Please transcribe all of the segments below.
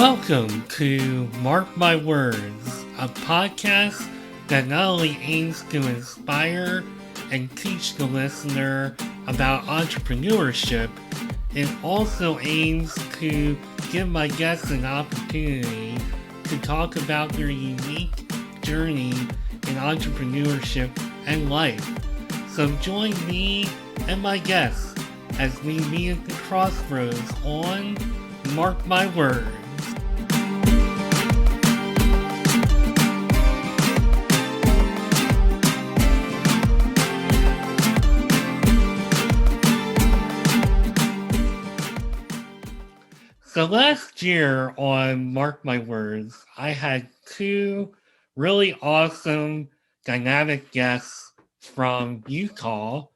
Welcome to Mark My Words, a podcast that not only aims to inspire and teach the listener about entrepreneurship, it also aims to give my guests an opportunity to talk about their unique journey in entrepreneurship and life. So join me and my guests as we meet at the crossroads on Mark My Words. So last year on Mark My Words, I had two really awesome dynamic guests from Utah,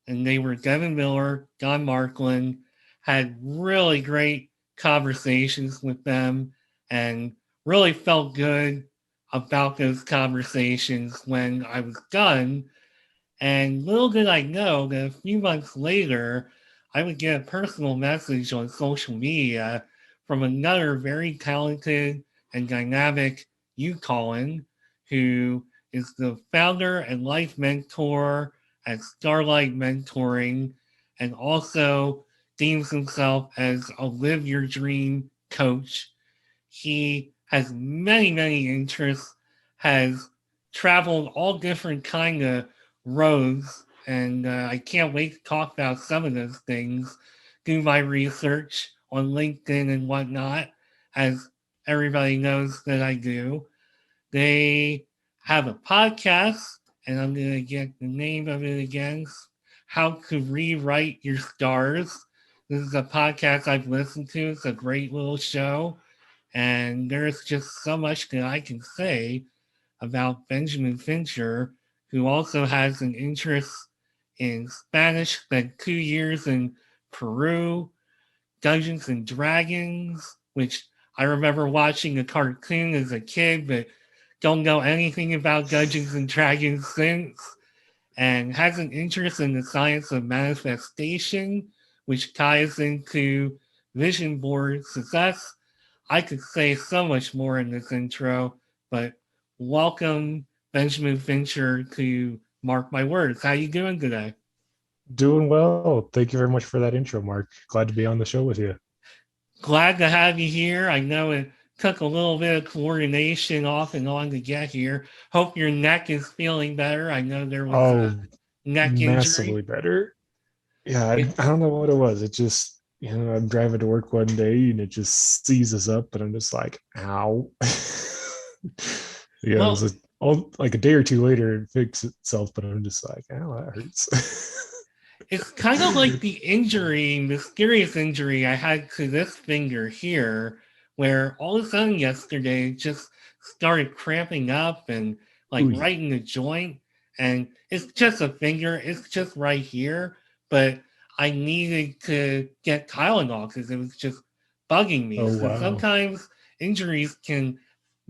and they were Devin Miller, Don Markland, had really great conversations with them and really felt good about those conversations when I was done. And little did I know that a few months later, I would get a personal message on social media from another very talented and dynamic Utahn who is the founder and life mentor at Starlight Mentoring and also deems himself as a live your dream coach. He has many, many interests, has traveled all different kind of roads, and I can't wait to talk about some of those things, do my research on LinkedIn and whatnot, as everybody knows that I do. They have a podcast, and I'm going to get the name of it again, How to Rewrite Your Stars. This is a podcast I've listened to. It's a great little show, and there's just so much that I can say about Benjamin Fincher, who also has an interest in Spanish, spent 2 years in Peru, Dungeons and Dragons, which I remember watching a cartoon as a kid, but don't know anything about Dungeons and Dragons since, and has an interest in the science of manifestation, which ties into vision board success. I could say so much more in this intro, but welcome Benjamin Fincher to Mark My Words. How you doing today? Doing well. Thank you very much for that intro, Mark. Glad to be on the show with you. Glad to have you here. I know it took a little bit of coordination off and on to get here. Hope your neck is feeling better. I know there was a Oh, neck massively injury. better. Yeah, I It, don't know what it was. It just, I'm driving to work one day and it just seizes up, and I'm just like, ow. Yeah, it was well, like a day or two later, it fixed itself, but I'm just like, ow, that hurts. it's kind of like the injury, mysterious injury I had to this finger here, where all of a sudden yesterday it just started cramping up and like Ooh, right in the joint. And it's just a finger, it's just right here. But I needed to get Tylenol because it was just bugging me. oh, So wow. sometimes injuries can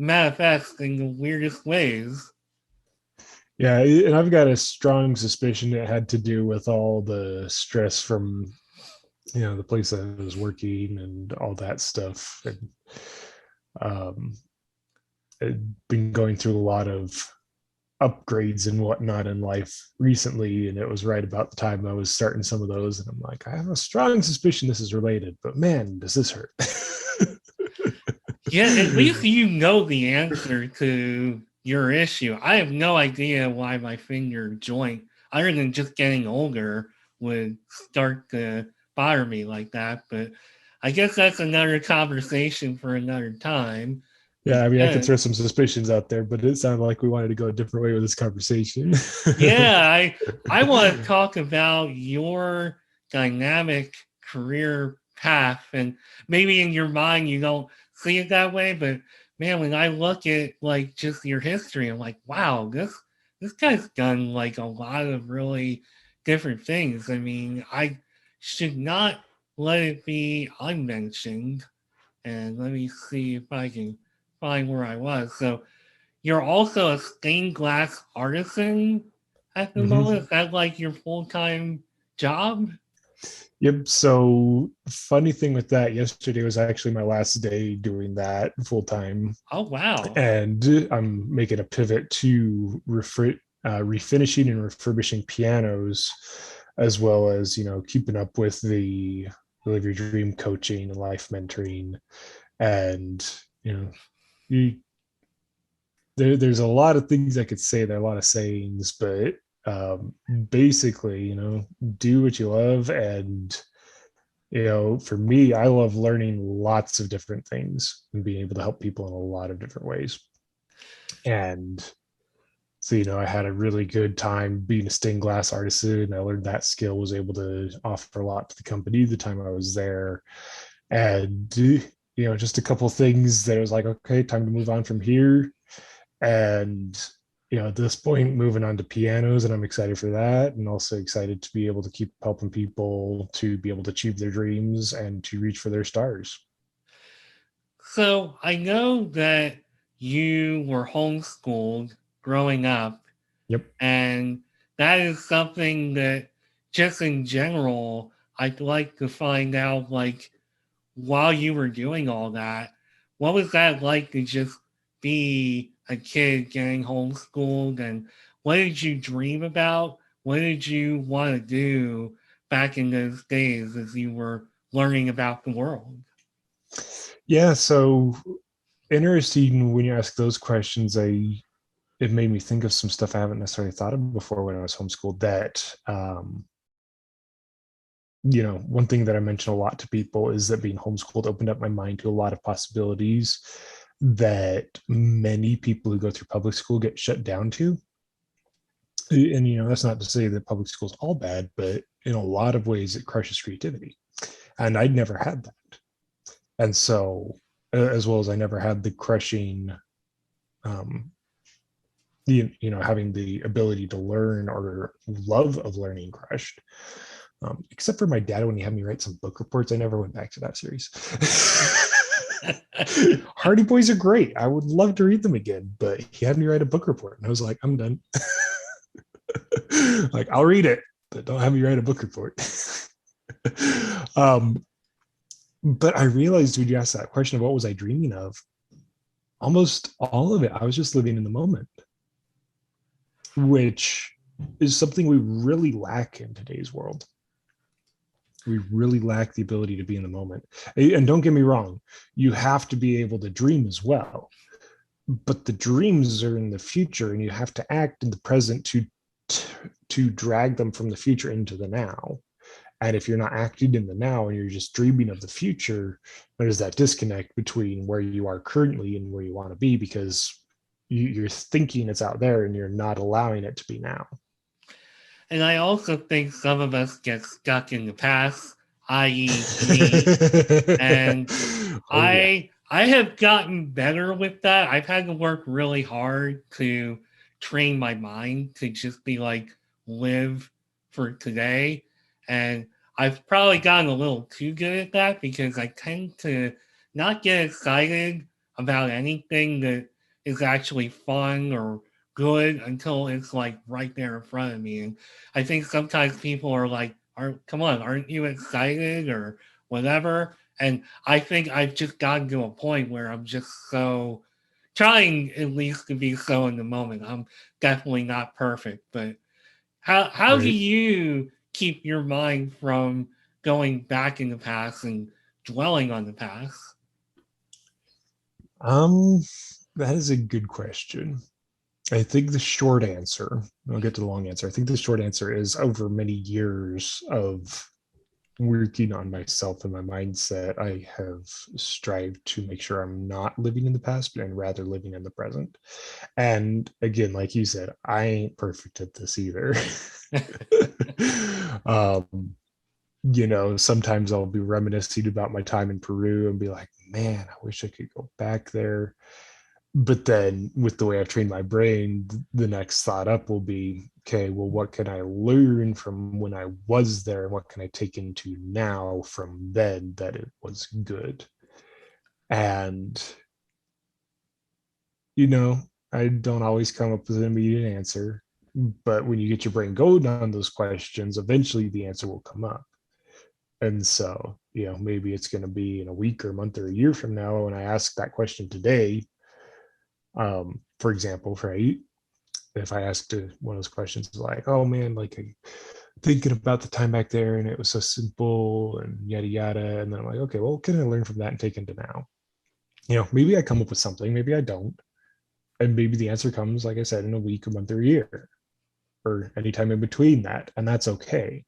manifest in the weirdest ways. Yeah, and I've got a strong suspicion it had to do with all the stress from the place I was working and all that stuff. And um, I'd been going through a lot of upgrades and whatnot in life recently, and it was right about the time I was starting some of those. And I'm like, I have a strong suspicion this is related, but man, does this hurt. Yeah, at least you know the answer to your issue. I have no idea why my finger joint, other than just getting older, would start to bother me like that. But I guess that's another conversation for another time. Yeah, I mean, I could Because, throw some suspicions out there, but it sounded like we wanted to go a different way with this conversation. yeah, I want to talk about your dynamic career path, and maybe in your mind you don't see it that way, but man, when I look at like just your history, I'm like, wow, this guy's done like a lot of really different things. I mean, I should not let it be unmentioned. And let me see if I can find where I was. So you're also a stained glass artisan at the Hmm. moment. Is that like your full time job? Yep. So funny thing with that, yesterday was actually my last day doing that full time, Oh, wow. and I'm making a pivot to refinishing and refurbishing pianos, as well as keeping up with the Live Your Dream coaching and life mentoring, and you, there's a lot of things I could say. There are a lot of sayings, but um, basically, do what you love. And for me, I love learning lots of different things and being able to help people in a lot of different ways. And so, I had a really good time being a stained glass artisan. I learned that skill, was able to offer a lot to the company the time I was there. And, just a couple of things that I was like, okay, time to move on from here. And, at this point, moving on to pianos, and I'm excited for that. And also excited to be able to keep helping people to be able to achieve their dreams and to reach for their stars. So I know that you were homeschooled growing up, Yep. and that is something that just in general, I'd like to find out, like, while you were doing all that, what was that like to just be a kid getting homeschooled? And what did you dream about? What did you want to do back in those days as you were learning about the world? Yeah. So interesting when you ask those questions. It made me think of some stuff I haven't necessarily thought of before when I was homeschooled. That one thing that I mention a lot to people is that being homeschooled opened up my mind to a lot of possibilities that many people who go through public school get shut down to. And that's not to say that public school is all bad, but in a lot of ways it crushes creativity, and I'd never had that. And so as well as I never had the crushing um having the ability to learn or love of learning crushed, except for my dad when he had me write some book reports. I never went back to that series. Hardy Boys are great. I would love to read them again, but he had me write a book report, and I was like, I'm done. Like, I'll read it, but don't have me write a book report. um, but I realized when you asked that question of what was I dreaming of, almost all of it, I was just living in the moment, which is something we really lack in today's world. We really lack the ability to be in the moment. And don't get me wrong, you have to be able to dream as well. But the dreams are in the future, and you have to act in the present to drag them from the future into the now. And if you're not acting in the now and you're just dreaming of the future, there's that disconnect between where you are currently and where you want to be, because you're thinking it's out there and you're not allowing it to be now. And I also think some of us get stuck in the past, i.e., me. And Oh yeah. I have gotten better with that. I've had to work really hard to train my mind to just be like, live for today. And I've probably gotten a little too good at that because I tend to not get excited about anything that is actually fun or good until it's like right there in front of me. And I think sometimes people are like, come on, aren't you excited or whatever? And I think I've just gotten to a point where I'm just so trying at least to be so in the moment. I'm definitely not perfect, but how do Right. you keep your mind from going back in the past and dwelling on the past? Um, that is a good question. I think the short answer, I'll get to the long answer. I think the short answer is over many years of working on myself and my mindset, I have strived to make sure I'm not living in the past, but rather living in the present. And again, like you said, I ain't perfect at this either. um, sometimes I'll be reminiscing about my time in Peru and be like, man, I wish I could go back there. But then with the way I've trained my brain, the next thought up will be, okay, well, what can I learn from when I was there, and what can I take into now from then that it was good? And you know I don't always come up with an immediate answer, but when you get your brain going on those questions, eventually the answer will come up. And so, maybe it's going to be in a week or a month or a year from now when I ask that question today. For example, right? If I asked one of those questions like, oh man, like thinking about the time back there and it was so simple and yada yada. And then I'm like, okay, well, what can I learn from that and take into now? Maybe I come up with something, maybe I don't. And maybe the answer comes, like I said, in a week, a month, or a year, or anytime in between that. And that's okay.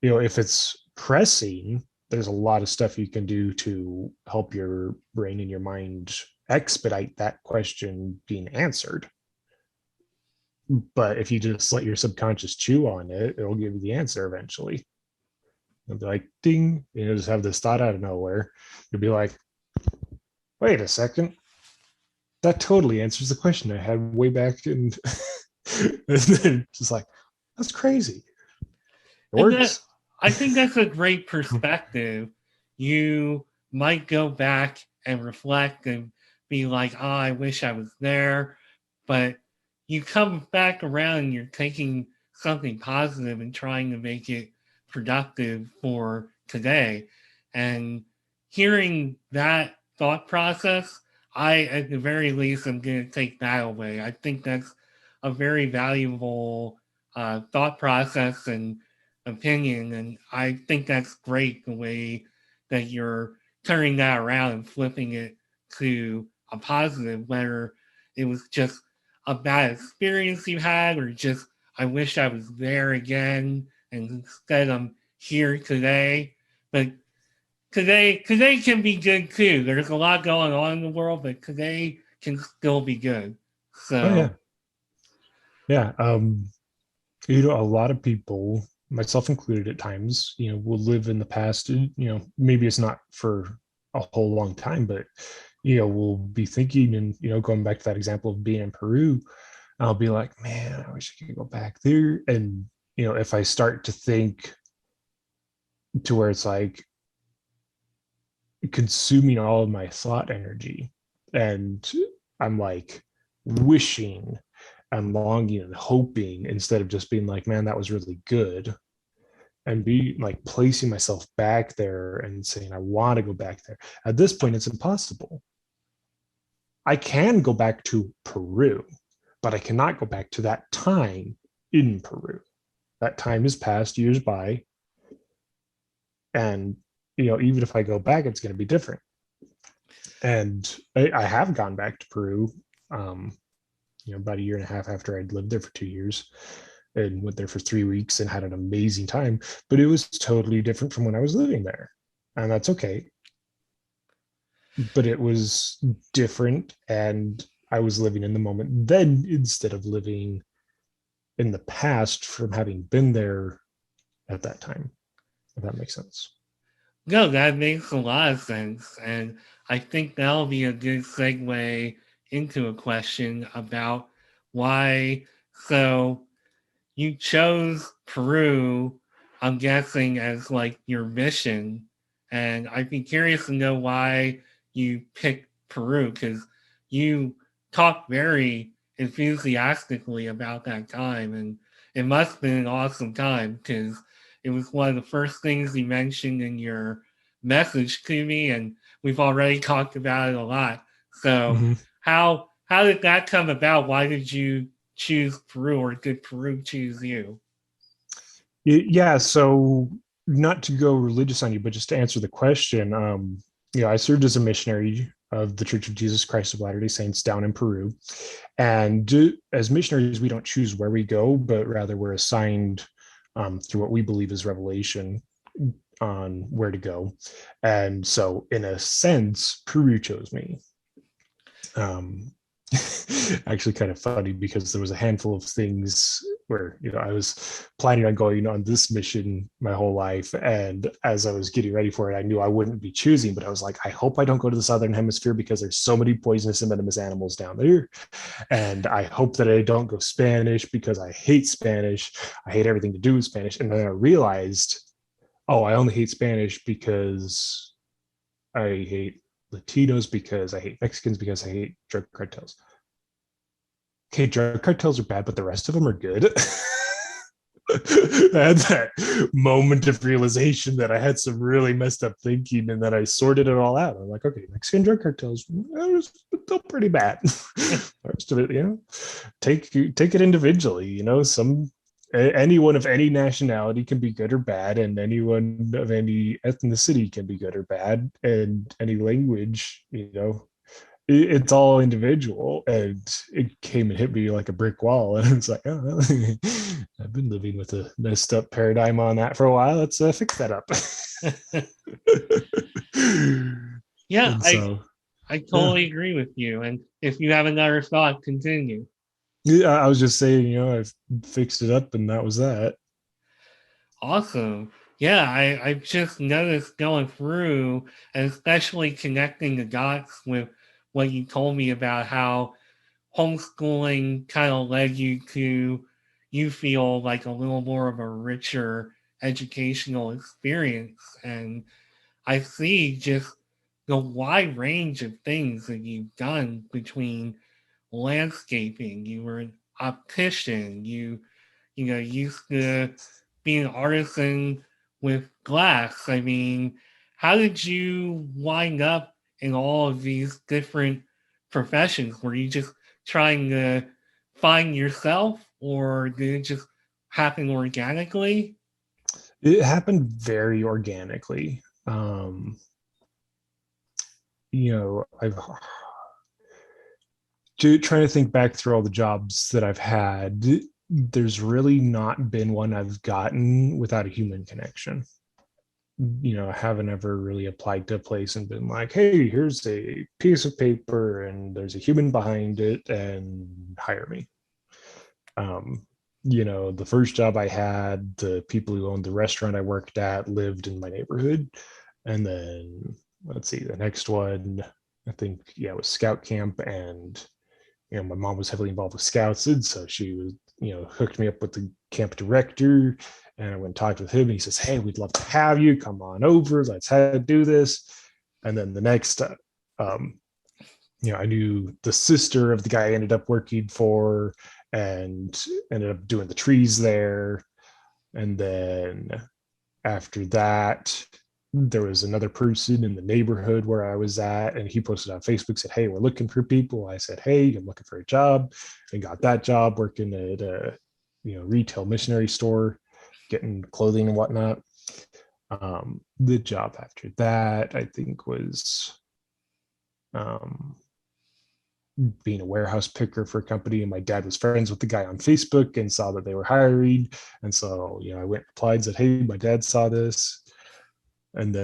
If it's pressing, there's a lot of stuff you can do to help your brain and your mind expedite that question being answered. But if you just let your subconscious chew on it, it'll give you the answer eventually. It'll be like, ding, just have this thought out of nowhere. You'll be like, wait a second, that totally answers the question I had way back in. And then just like, that's crazy. It And that, works. I think that's a great perspective. You might go back and reflect and be like, oh, I wish I was there. But you come back around and you're taking something positive and trying to make it productive for today. And hearing that thought process, I, at the very least, am going to take that away. I think that's a very valuable thought process and opinion. And I think that's great the way that you're turning that around and flipping it to a positive, whether it was just a bad experience you had or just, I wish I was there again. And instead I'm here today. But today can be good too. There's a lot going on in the world, but today can still be good. Oh yeah. So Yeah. A lot of people, myself included at times, will live in the past. Maybe it's not for a whole long time, but we'll be thinking and going back to that example of being in Peru, I'll be like, man, I wish I could go back there. And if I start to think to where it's like consuming all of my thought energy, and I'm like wishing and longing and hoping instead of just being like, man, that was really good, and be like placing myself back there and saying, I want to go back there. At this point, it's impossible. I can go back to Peru, but I cannot go back to that time in Peru. That time has passed, years by. And, even if I go back, it's going to be different. And I have gone back to Peru, about a year and a half after I'd lived there for 2 years, and went there for 3 weeks and had an amazing time. But it was totally different from when I was living there. And that's okay. But it was different. And I was living in the moment then instead of living in the past from having been there at that time, if that makes sense. no, that makes a lot of sense. And I think that'll be a good segue into a question about why. So you chose Peru, I'm guessing, as like your mission. And I'd be curious to know why you picked Peru because you talked very enthusiastically about that time. And it must have been an awesome time because it was one of the first things you mentioned in your message to me. And we've already talked about it a lot. So, Mm-hmm. how did that come about? Why did you choose Peru, or did Peru choose you? Yeah. So, not to go religious on you, but just to answer the question, I served as a missionary of the Church of Jesus Christ of Latter day Saints down in Peru. And as missionaries, we don't choose where we go, but rather we're assigned through what we believe is revelation on where to go. And so, in a sense, Peru chose me. Um, Actually, kind of funny because there was a handful of things where I was planning on going on this mission my whole life, and as I was getting ready for it, I knew I wouldn't be choosing, but I was like, I hope I don't go to the southern hemisphere because there's so many poisonous and venomous animals down there, and I hope that I don't go Spanish because I hate Spanish. I hate everything to do with Spanish. And then I realized, oh, I only hate Spanish because I hate Latinos, because I hate Mexicans, because I hate drug cartels. Okay, drug cartels are bad, but the rest of them are good. I had that moment of realization that I had some really messed up thinking, and then I sorted it all out. I'm like, okay, Mexican drug cartels, still pretty bad. The rest of it, take it individually. Some anyone of any nationality can be good or bad, and anyone of any ethnicity can be good or bad, and any language, it's all individual. And it came and hit me like a brick wall, and it's like, oh well, I've been living with a messed up paradigm on that for a while. Let's fix that up. Yeah, And I so, I yeah. totally agree with you. And if you have another thought, continue. Yeah, I was just saying, I've fixed it up, and that was that. Awesome. Yeah, I've just noticed going through, and especially connecting the dots with what you told me about how homeschooling kind of led you to, you feel like a little more of a richer educational experience. And I see just the wide range of things that you've done between landscaping, you were an optician, you used to be an artisan with glass. I mean, how did you wind up in all of these different professions? Were you just trying to find yourself, or did it just happen organically? It happened very organically. I've trying to think back through all the jobs that I've had. There's really not been one I've gotten without a human connection. I haven't ever really applied to a place and been like, hey, here's a piece of paper and there's a human behind it and hire me. Um, the first job I had, the people who owned the restaurant I worked at lived in my neighborhood. And then let's see, the next one, I think, yeah, it was scout camp. And my mom was heavily involved with scouts, and so she was, hooked me up with the camp director. And I went and talked with him, and he says, hey, we'd love to have you come on over, let's do this. And then the next I knew the sister of the guy I ended up working for, and ended up doing the trees there. And then after that, there was another person in the neighborhood where I was at, and he posted on Facebook, said, hey, we're looking for people. I said, hey, I'm looking for a job, and got that job working at a retail missionary store, getting clothing and whatnot. The job after that, I think, was um, being a warehouse picker for a company, and my dad was friends with the guy on Facebook and saw that they were hiring. And so I went and applied, said, hey, my dad saw this. And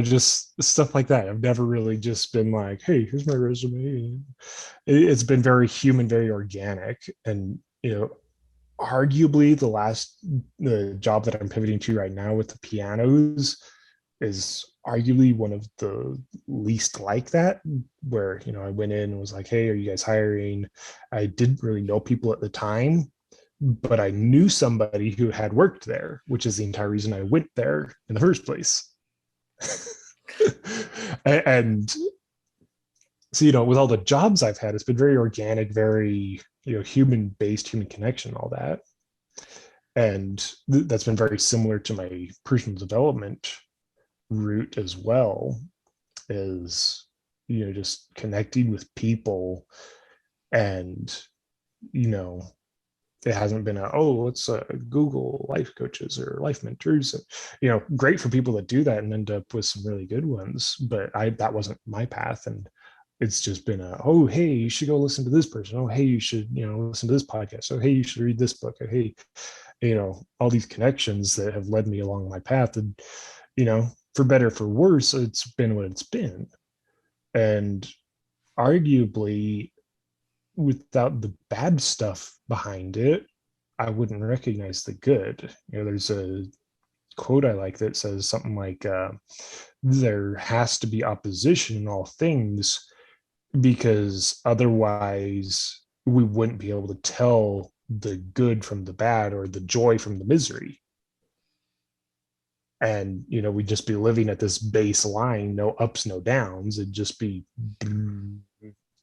just stuff like that. I've never really just been like, hey, here's my resume. It's been very human, very organic. And arguably the job that I'm pivoting to right now with the pianos is arguably one of the least like that, where I went in and was like, hey, are you guys hiring? I didn't really know people at the time, but I knew somebody who had worked there, which is the entire reason I went there in the first place. And so with all the jobs I've had, it's been very organic, very human based, human connection, all that. And that's been very similar to my personal development route as well, is just connecting with people. And you know it hasn't been let's Google life coaches or life mentors. Great for people that do that and end up with some really good ones, but that wasn't my path. And it's just been oh, hey, you should go listen to this person. Oh, hey, you should listen to this podcast. Oh, hey, you should read this book. Oh, hey, all these connections that have led me along my path. And for better for worse, it's been what it's been. And arguably, without the bad stuff behind it, I wouldn't recognize the good. There's a quote I like that says something like, there has to be opposition in all things, because otherwise we wouldn't be able to tell the good from the bad or the joy from the misery. And we'd just be living at this baseline, no ups, no downs. It'd just be,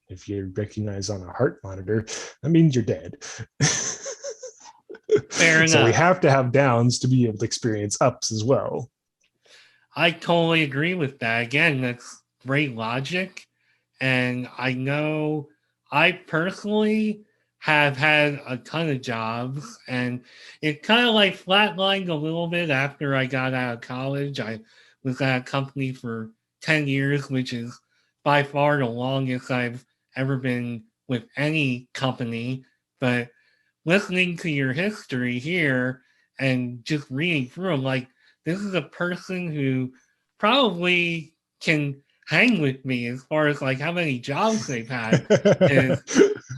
if you recognize on a heart monitor, that means you're dead. Fair So we enough. have to have downs to be able to experience ups as well. I totally agree with that. Again, that's great logic. And I know I personally have had a ton of jobs, and it kind of like flatlined a little bit after I got out of college. I was at a company for 10 years, which is by far the longest I've ever been with any company. But listening to your history here and just reading through them, like, this is a person who probably can hang with me as far as like how many jobs they've had. Is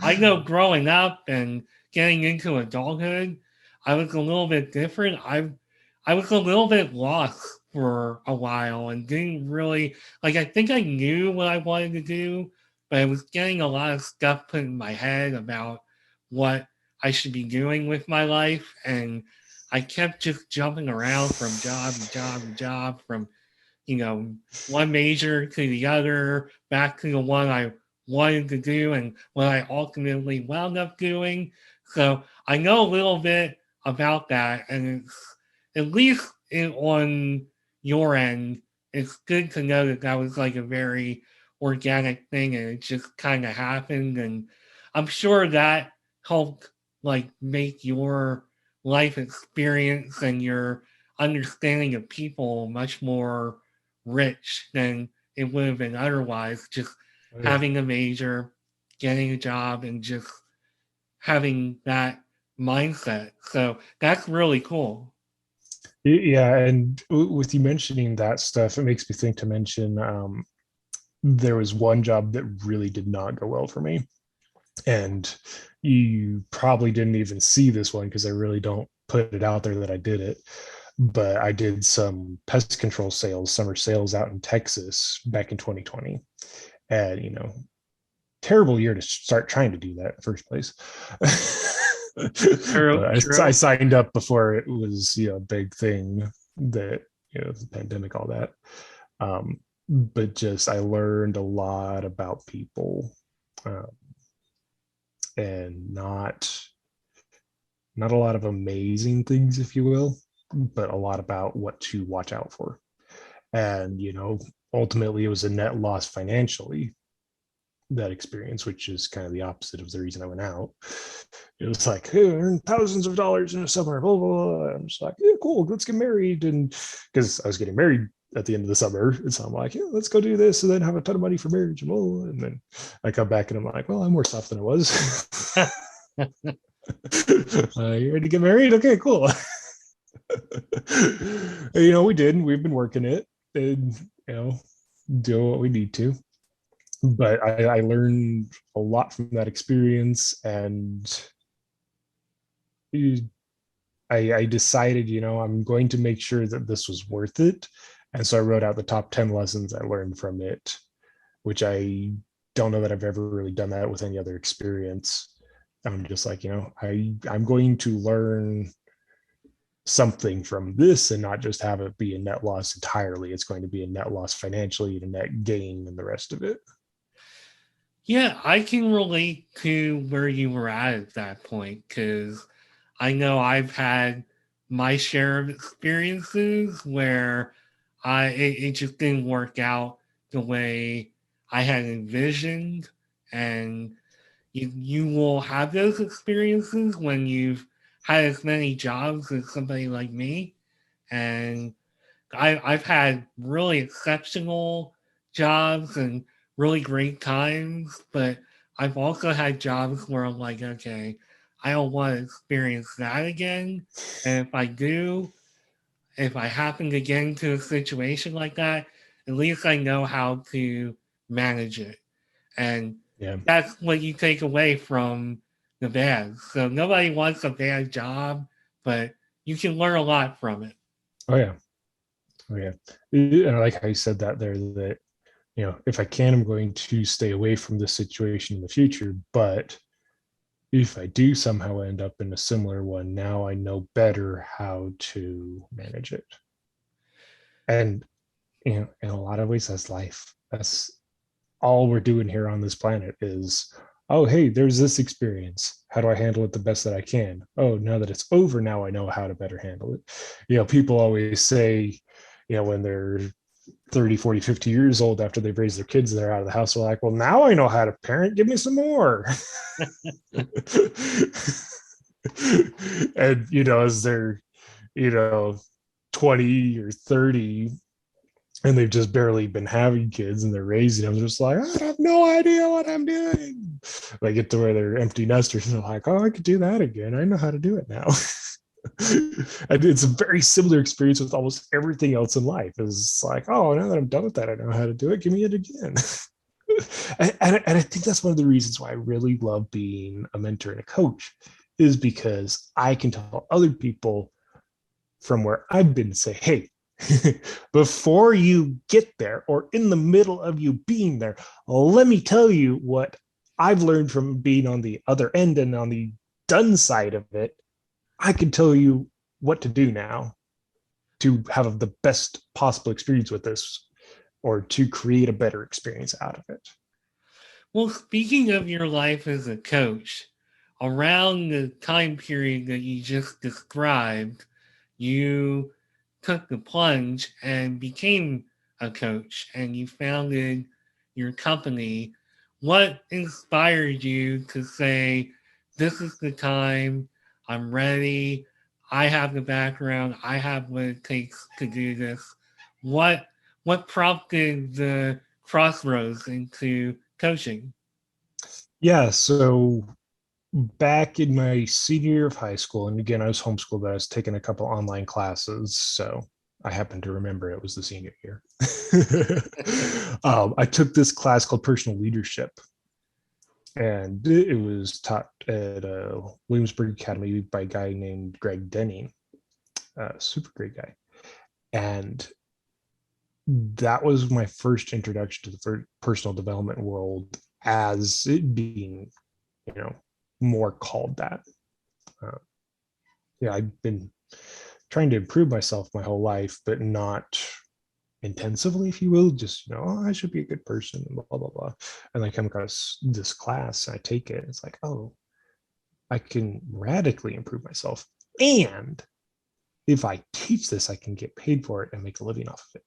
I know growing up and getting into adulthood, I was a little bit different. I was a little bit lost for a while and didn't really like. I think I knew what I wanted to do, but I was getting a lot of stuff put in my head about what I should be doing with my life, and I kept just jumping around from job to job to job, from one major to the other, back to the one I wanted to do and what I ultimately wound up doing. So I know a little bit about that, and it's at least on your end, it's good to know that that was like a very organic thing and it just kind of happened. And I'm sure that helped like make your life experience and your understanding of people much more rich than it would have been otherwise. Just Oh, yeah. having a major, getting a job, and just having that mindset. So that's really cool. Yeah, and with you mentioning that stuff, it makes me think to mention there was one job that really did not go well for me. And you probably didn't even see this one because I really don't put it out there that I did it. But I did some pest control sales, summer sales out in Texas back in 2020. And, terrible year to start trying to do that in the first place. But True, I true. signed up before it was, a big thing that, the pandemic, all that. But just I learned a lot about people, um, and not a lot of amazing things, if you will, but a lot about what to watch out for. And, ultimately it was a net loss financially, that experience, which is kind of the opposite of the reason I went out. It was like, hey, I earned thousands of dollars in a summer, blah, blah, blah. I'm just like, yeah, cool, let's get married. And because I was getting married at the end of the summer. And so I'm like, yeah, let's go do this and then have a ton of money for marriage. And then I come back and I'm like, well, I'm worse off than I was. You ready to get married? Okay, cool. We did. And we've been working it and, do what we need to. But I learned a lot from that experience, and I decided, I'm going to make sure that this was worth it. And so I wrote out the top 10 lessons I learned from it, which I don't know that I've ever really done that with any other experience. I'm just like, I'm going to learn something from this and not just have it be a net loss entirely. It's going to be a net loss financially and a net gain in the rest of it. Yeah, I can relate to where you were at that point because I know I've had my share of experiences where it just didn't work out the way I had envisioned, and you will have those experiences when you've had as many jobs as somebody like me, and I've had really exceptional jobs and really great times, but I've also had jobs where I'm like, okay, I don't want to experience that again. And if I do, if I happen to get into a situation like that, at least I know how to manage it. And Yeah. that's what you take away from the bad. So nobody wants a bad job, but you can learn a lot from it. Oh yeah. Oh yeah. And I like how you said that there, that, if I can, I'm going to stay away from this situation in the future. But if I do somehow end up in a similar one, now I know better how to manage it. And, in a lot of ways, that's life. That's all we're doing here on this planet is Oh, hey, there's this experience. How do I handle it the best that I can? Oh, now that it's over, now I know how to better handle it. People always say, when they're 30, 40, 50 years old after they've raised their kids and they're out of the house, they're like, well, now I know how to parent. Give me some more. And, as they're, you know, 20 or 30 and they've just barely been having kids and they're raising them, they're just like, I have no idea what I'm doing. They get to where they're empty nesters and they're like, oh, I could do that again. I know how to do it now. And it's a very similar experience with almost everything else in life. It's like, oh, now that I'm done with that, I know how to do it. Give me it again. And I think that's one of the reasons why I really love being a mentor and a coach, is because I can tell other people from where I've been, say, hey, before you get there or in the middle of you being there, let me tell you what I've learned from being on the other end and on the done side of it. I can tell you what to do now to have the best possible experience with this, or to create a better experience out of it. Well, speaking of your life as a coach, around the time period that you just described, you took the plunge and became a coach and you founded your company. What inspired you to say, this is the time, I'm ready, I have the background, I have what it takes to do this? What what prompted the crossroads into coaching? Yeah. So back in my senior year of high school, and again, I was homeschooled, but I was taking a couple online classes. So I happen to remember it was the senior year. I took this class called personal leadership, and it was taught at Williamsburg Academy by a guy named Greg Denning, super great guy. And that was my first introduction to the personal development world, as it being, you know, more called that. Uh, yeah, I've been trying to improve myself my whole life, but not intensively, if you will. Just, oh, I should be a good person, blah blah blah. And I come across this class, I take it. It's like, oh, I can radically improve myself, and if I teach this, I can get paid for it and make a living off of it.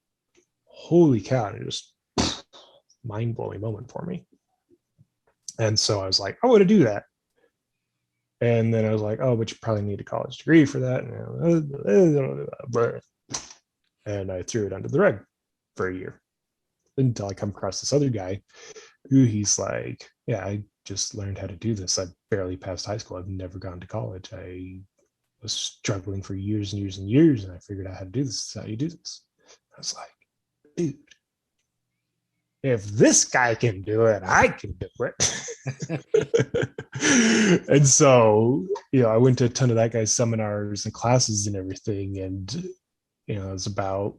Holy cow! And it just mind blowing moment for me. And so I was like, I want to do that. And then I was like, oh, but you probably need a college degree for that. And I threw it under the rug for a year until I come across this other guy who, he's like, yeah, I just learned how to do this. I barely passed high school. I've never gone to college. I was struggling for years and years and years, and I figured out how to do this. This is how you do this. I was like, dude, if this guy can do it, I can do it. And so, I went to a ton of that guy's seminars and classes and everything. And, it was about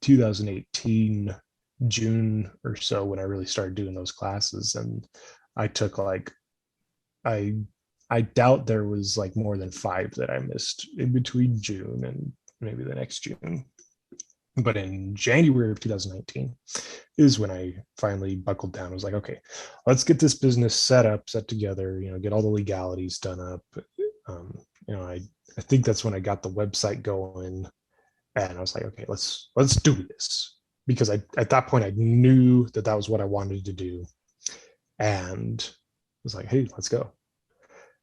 2018, June or so, when I really started doing those classes. And I took I I doubt there was like more than 5 that I missed in between June and maybe the next June. But in January of 2019 is when I finally buckled down. I was like, okay, let's get this business set together, get all the legalities done up. I think that's when I got the website going, and I was like, okay, let's do this. Because at that point I knew that was what I wanted to do. And I was like, hey, let's go.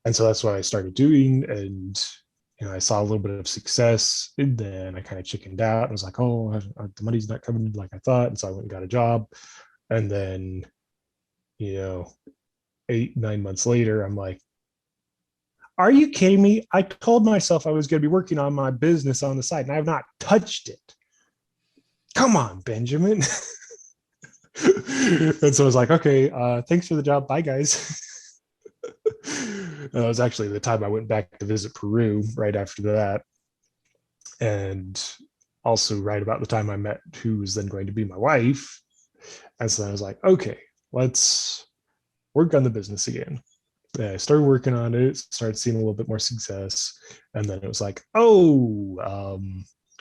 And so that's what I started doing. And I saw a little bit of success, and then I kind of chickened out. I was like, oh, the money's not coming like I thought. And so I went and got a job. And then, 8-9 months later, I'm like, are you kidding me? I told myself I was going to be working on my business on the side, and I have not touched it. Come on, Benjamin. And so I was like, okay, thanks for the job. Bye, guys. That was actually the time I went back to visit Peru right after that. And also right about the time I met who was then going to be my wife. And so I was like, okay, let's work on the business again. And I started working on it, started seeing a little bit more success. And then it was like, oh,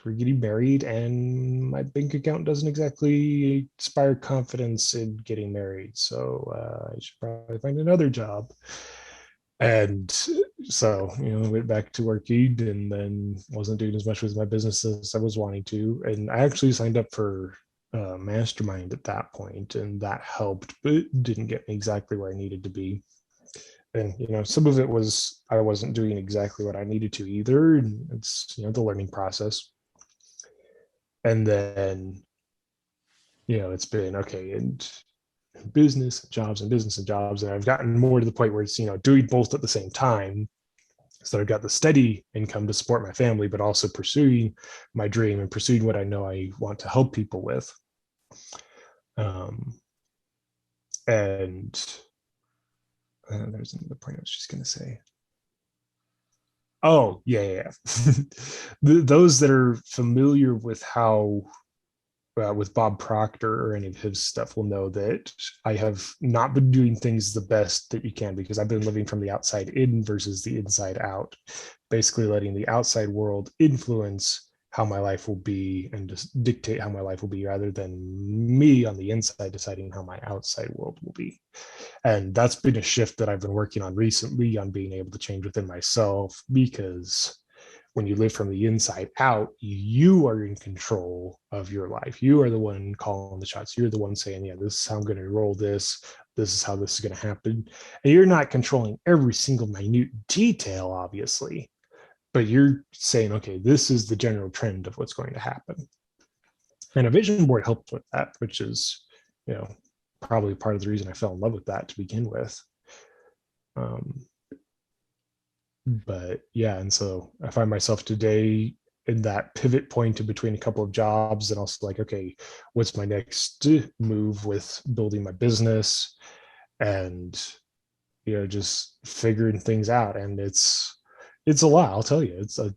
we're getting married, and my bank account doesn't exactly inspire confidence in getting married. So I should probably find another job. And so, went back to working, and then wasn't doing as much with my business as I was wanting to. And I actually signed up for mastermind at that point, and that helped, but it didn't get me exactly where I needed to be. And some of it was I wasn't doing exactly what I needed to either, and it's the learning process. And then it's been okay, and business jobs and business and jobs, and I've gotten more to the point where it's doing both at the same time. So I've got the steady income to support my family, but also pursuing my dream and pursuing what I know I want to help people with. And there's another point I was just going to say. Oh, yeah. Those that are familiar with how with Bob Proctor or any of his stuff will know that I have not been doing things the best that you can, because I've been living from the outside in versus the inside out, basically letting the outside world influence how my life will be and just dictate how my life will be, rather than me on the inside deciding how my outside world will be. And that's been a shift that I've been working on recently, on being able to change within myself, because when you live from the inside out, you are in control of your life. You are the one calling the shots. You're the one saying, yeah, this is how I'm going to roll this. This is how this is going to happen. And you're not controlling every single minute detail, obviously, but you're saying, okay, this is the general trend of what's going to happen. And a vision board helped with that, which is, probably part of the reason I fell in love with that to begin with. But yeah, and so I find myself today in that pivot point in between a couple of jobs, and also like, okay, what's my next move with building my business, and just figuring things out. And it's a lot, I'll tell you. It's a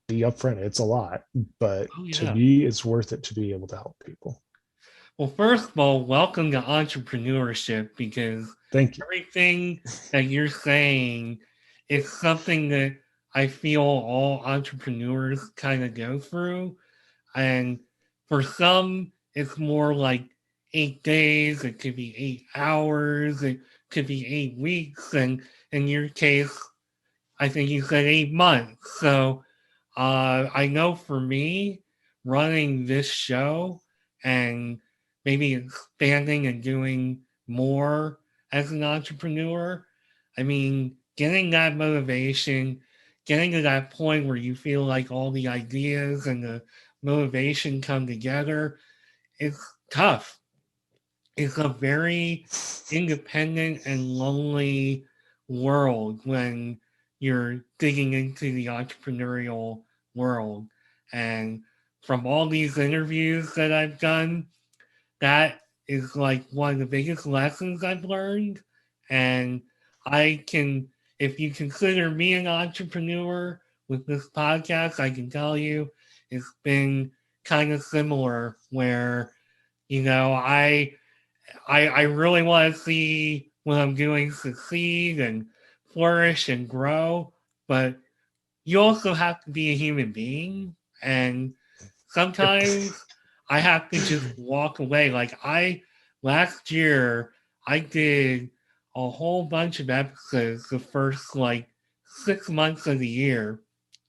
be upfront, it's a lot, but to me it's worth it to be able to help people. Well, first of all, welcome to entrepreneurship, because Thank you. everything that you're saying is something that I feel all entrepreneurs kind of go through. And for some, it's more like 8 days, it could be 8 hours, it could be 8 weeks. And in your case, I think you said 8 months. So I know for me, running this show and maybe expanding and doing more as an entrepreneur, I mean, getting that motivation, getting to that point where you feel like all the ideas and the motivation come together, it's tough. It's a very independent and lonely world when you're digging into the entrepreneurial world. And from all these interviews that I've done, that is like one of the biggest lessons I've learned. And I can, if you consider me an entrepreneur with this podcast, I can tell you it's been kind of similar where, I really want to see what I'm doing succeed and flourish and grow, but you also have to be a human being. And Yep. sometimes I have to just walk away. Like last year, I did a whole bunch of episodes the first like 6 months of the year.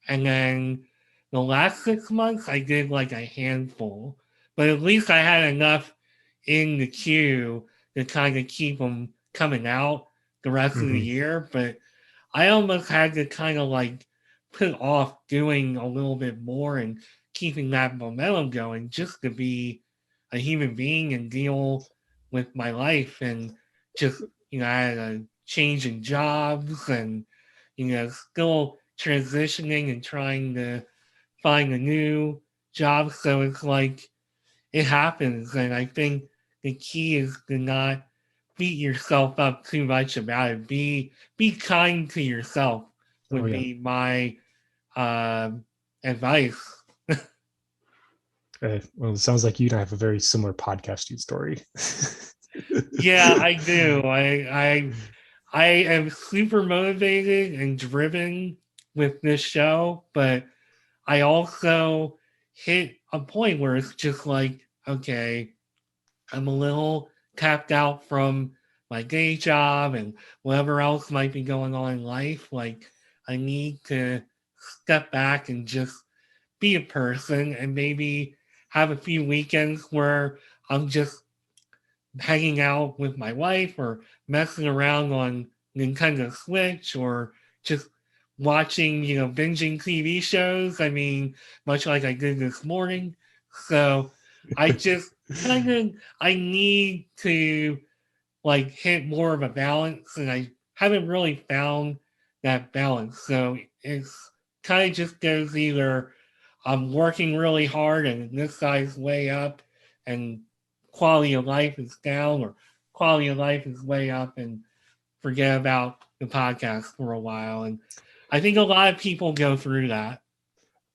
And then the last 6 months, I did like a handful. But at least I had enough in the queue to kind of keep them coming out the rest of the Mm-hmm. year. But I almost had to kind of like put off doing a little bit more and keeping that momentum going just to be a human being and deal with my life. And just, I had a change in jobs and, still transitioning and trying to find a new job. So it's like it happens. And I think the key is to not beat yourself up too much about it. Be kind to yourself Oh would yeah. be my advice. Well, it sounds like you and I have a very similar podcasting story. Yeah, I do. I am super motivated and driven with this show, but I also hit a point where it's just like, okay, I'm a little tapped out from my day job and whatever else might be going on in life. Like, I need to step back and just be a person and maybe have a few weekends where I'm just hanging out with my wife or messing around on Nintendo Switch or just watching, binging TV shows. I mean, much like I did this morning. So I just I need to like hit more of a balance, and I haven't really found that balance. So it's kind of just goes either I'm working really hard and this guy's way up and quality of life is down, or quality of life is way up and forget about the podcast for a while. And I think a lot of people go through that.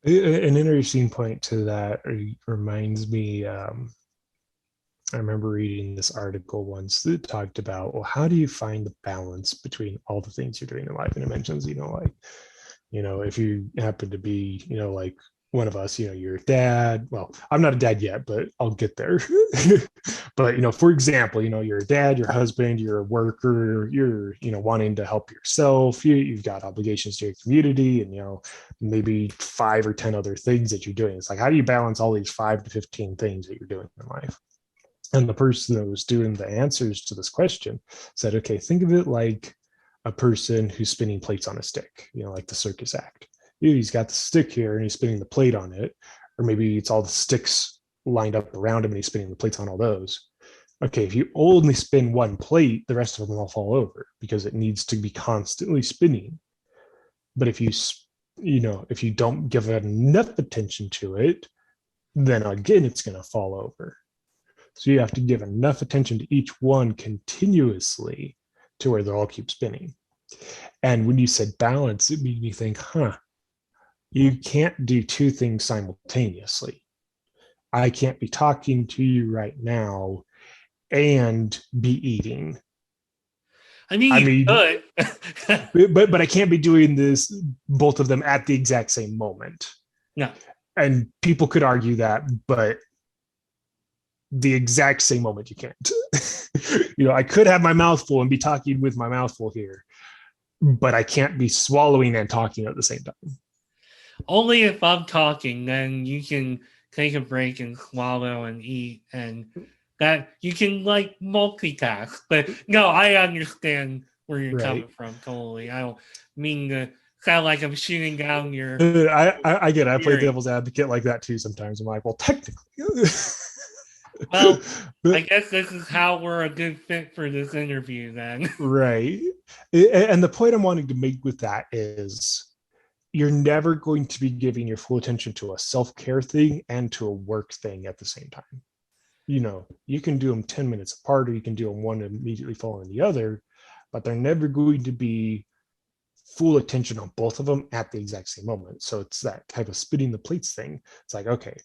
An interesting point to that reminds me. I remember reading this article once that talked about, well, how do you find the balance between all the things you're doing in life? And it mentions, like, if you happen to be, like one of us, you're a dad. Well, I'm not a dad yet, but I'll get there. But, for example, you're a dad, you're a husband, you're a worker, you're, wanting to help yourself. You've got obligations to your community and, maybe 5 or 10 other things that you're doing. It's like, how do you balance all these 5 to 15 things that you're doing in life? And the person that was doing the answers to this question said, okay, think of it like a person who's spinning plates on a stick, like the circus act. He's got the stick here and he's spinning the plate on it. Or maybe it's all the sticks lined up around him and he's spinning the plates on all those. Okay, if you only spin one plate, the rest of them will fall over because it needs to be constantly spinning. But if if you don't give enough attention to it, then again, it's going to fall over. So you have to give enough attention to each one continuously to where they'll all keep spinning. And when you said balance, it made me think, you can't do 2 things simultaneously. I can't be talking to you right now and be eating. I mean, I you mean, could. but I can't be doing this, both of them at the exact same moment. No. And people could argue that, but the exact same moment you can't. I could have my mouth full and be talking with my mouth full here, but I can't be swallowing and talking at the same time. Only if I'm talking, then you can take a break and swallow and eat, and that you can like multitask. But no, I understand where you're coming Right. from totally. I don't mean to sound like I'm shooting down your. I get it. I play theory. devil's advocate like that too sometimes. I'm like, well, technically. Well, I guess this is how we're a good fit for this interview then. Right. And the point I'm wanting to make with that is you're never going to be giving your full attention to a self-care thing and to a work thing at the same time. You can do them 10 minutes apart, or you can do them one immediately following the other, but they're never going to be full attention on both of them at the exact same moment. So it's that type of spinning the plates thing. It's like, okay,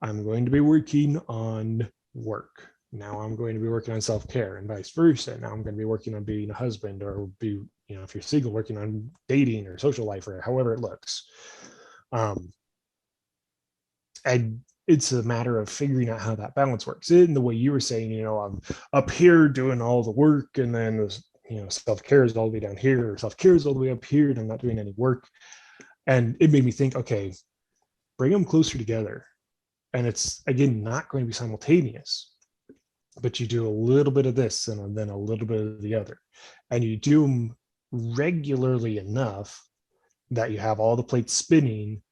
I'm going to be working on work. Now I'm going to be working on self-care, and vice versa. Now I'm going to be working on being a husband, or be, if you're single, working on dating or social life, or however it looks. And it's a matter of figuring out how that balance works. In the way you were saying, I'm up here doing all the work, and then self-care is all the way down here, or self-care is all the way up here, and I'm not doing any work. And it made me think, okay, bring them closer together. And it's, again, not going to be simultaneous, but you do a little bit of this and then a little bit of the other. And you do them regularly enough that you have all the plates spinning,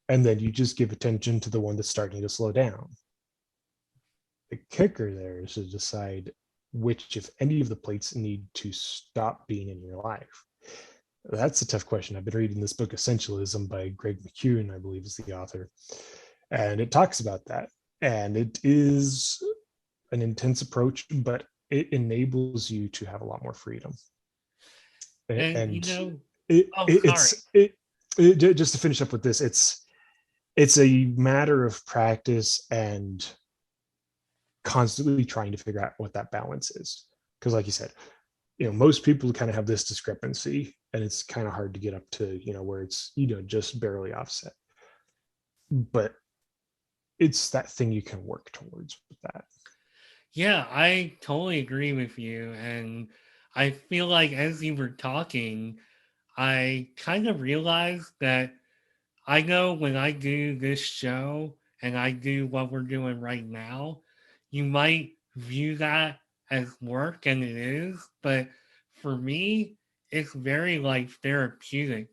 and then you just give attention to the one that's starting to slow down. The kicker there is to decide which, if any, of the plates need to stop being in your life. That's a tough question. I've been reading this book, Essentialism, by Greg McKeown, I believe is the author. And it talks about that. And it is an intense approach, but it enables you to have a lot more freedom. And just to finish up with this, it's a matter of practice and constantly trying to figure out what that balance is. Because like you said, most people kind of have this discrepancy, and it's kind of hard to get up to, where it's, just barely offset. But it's that thing you can work towards with that. Yeah, I totally agree with you. And I feel like as you were talking, I kind of realized that I know when I do this show and I do what we're doing right now, you might view that as work, and it is, but for me, it's very like therapeutic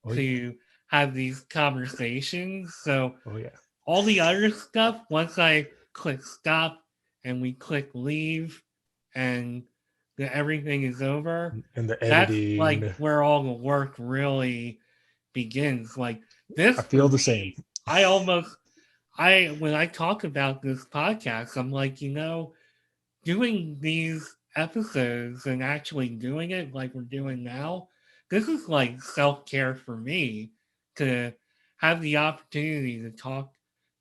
Oh yeah. to have these conversations. So Oh yeah. all the other stuff, once I click stop and we click leave and everything is over, And the that's like editing, where all the work really begins. Like this I for feel the same. me, I almost I when I talk about this podcast, I'm like, doing these episodes and actually doing it like we're doing now, this is like self care for me to have the opportunity to talk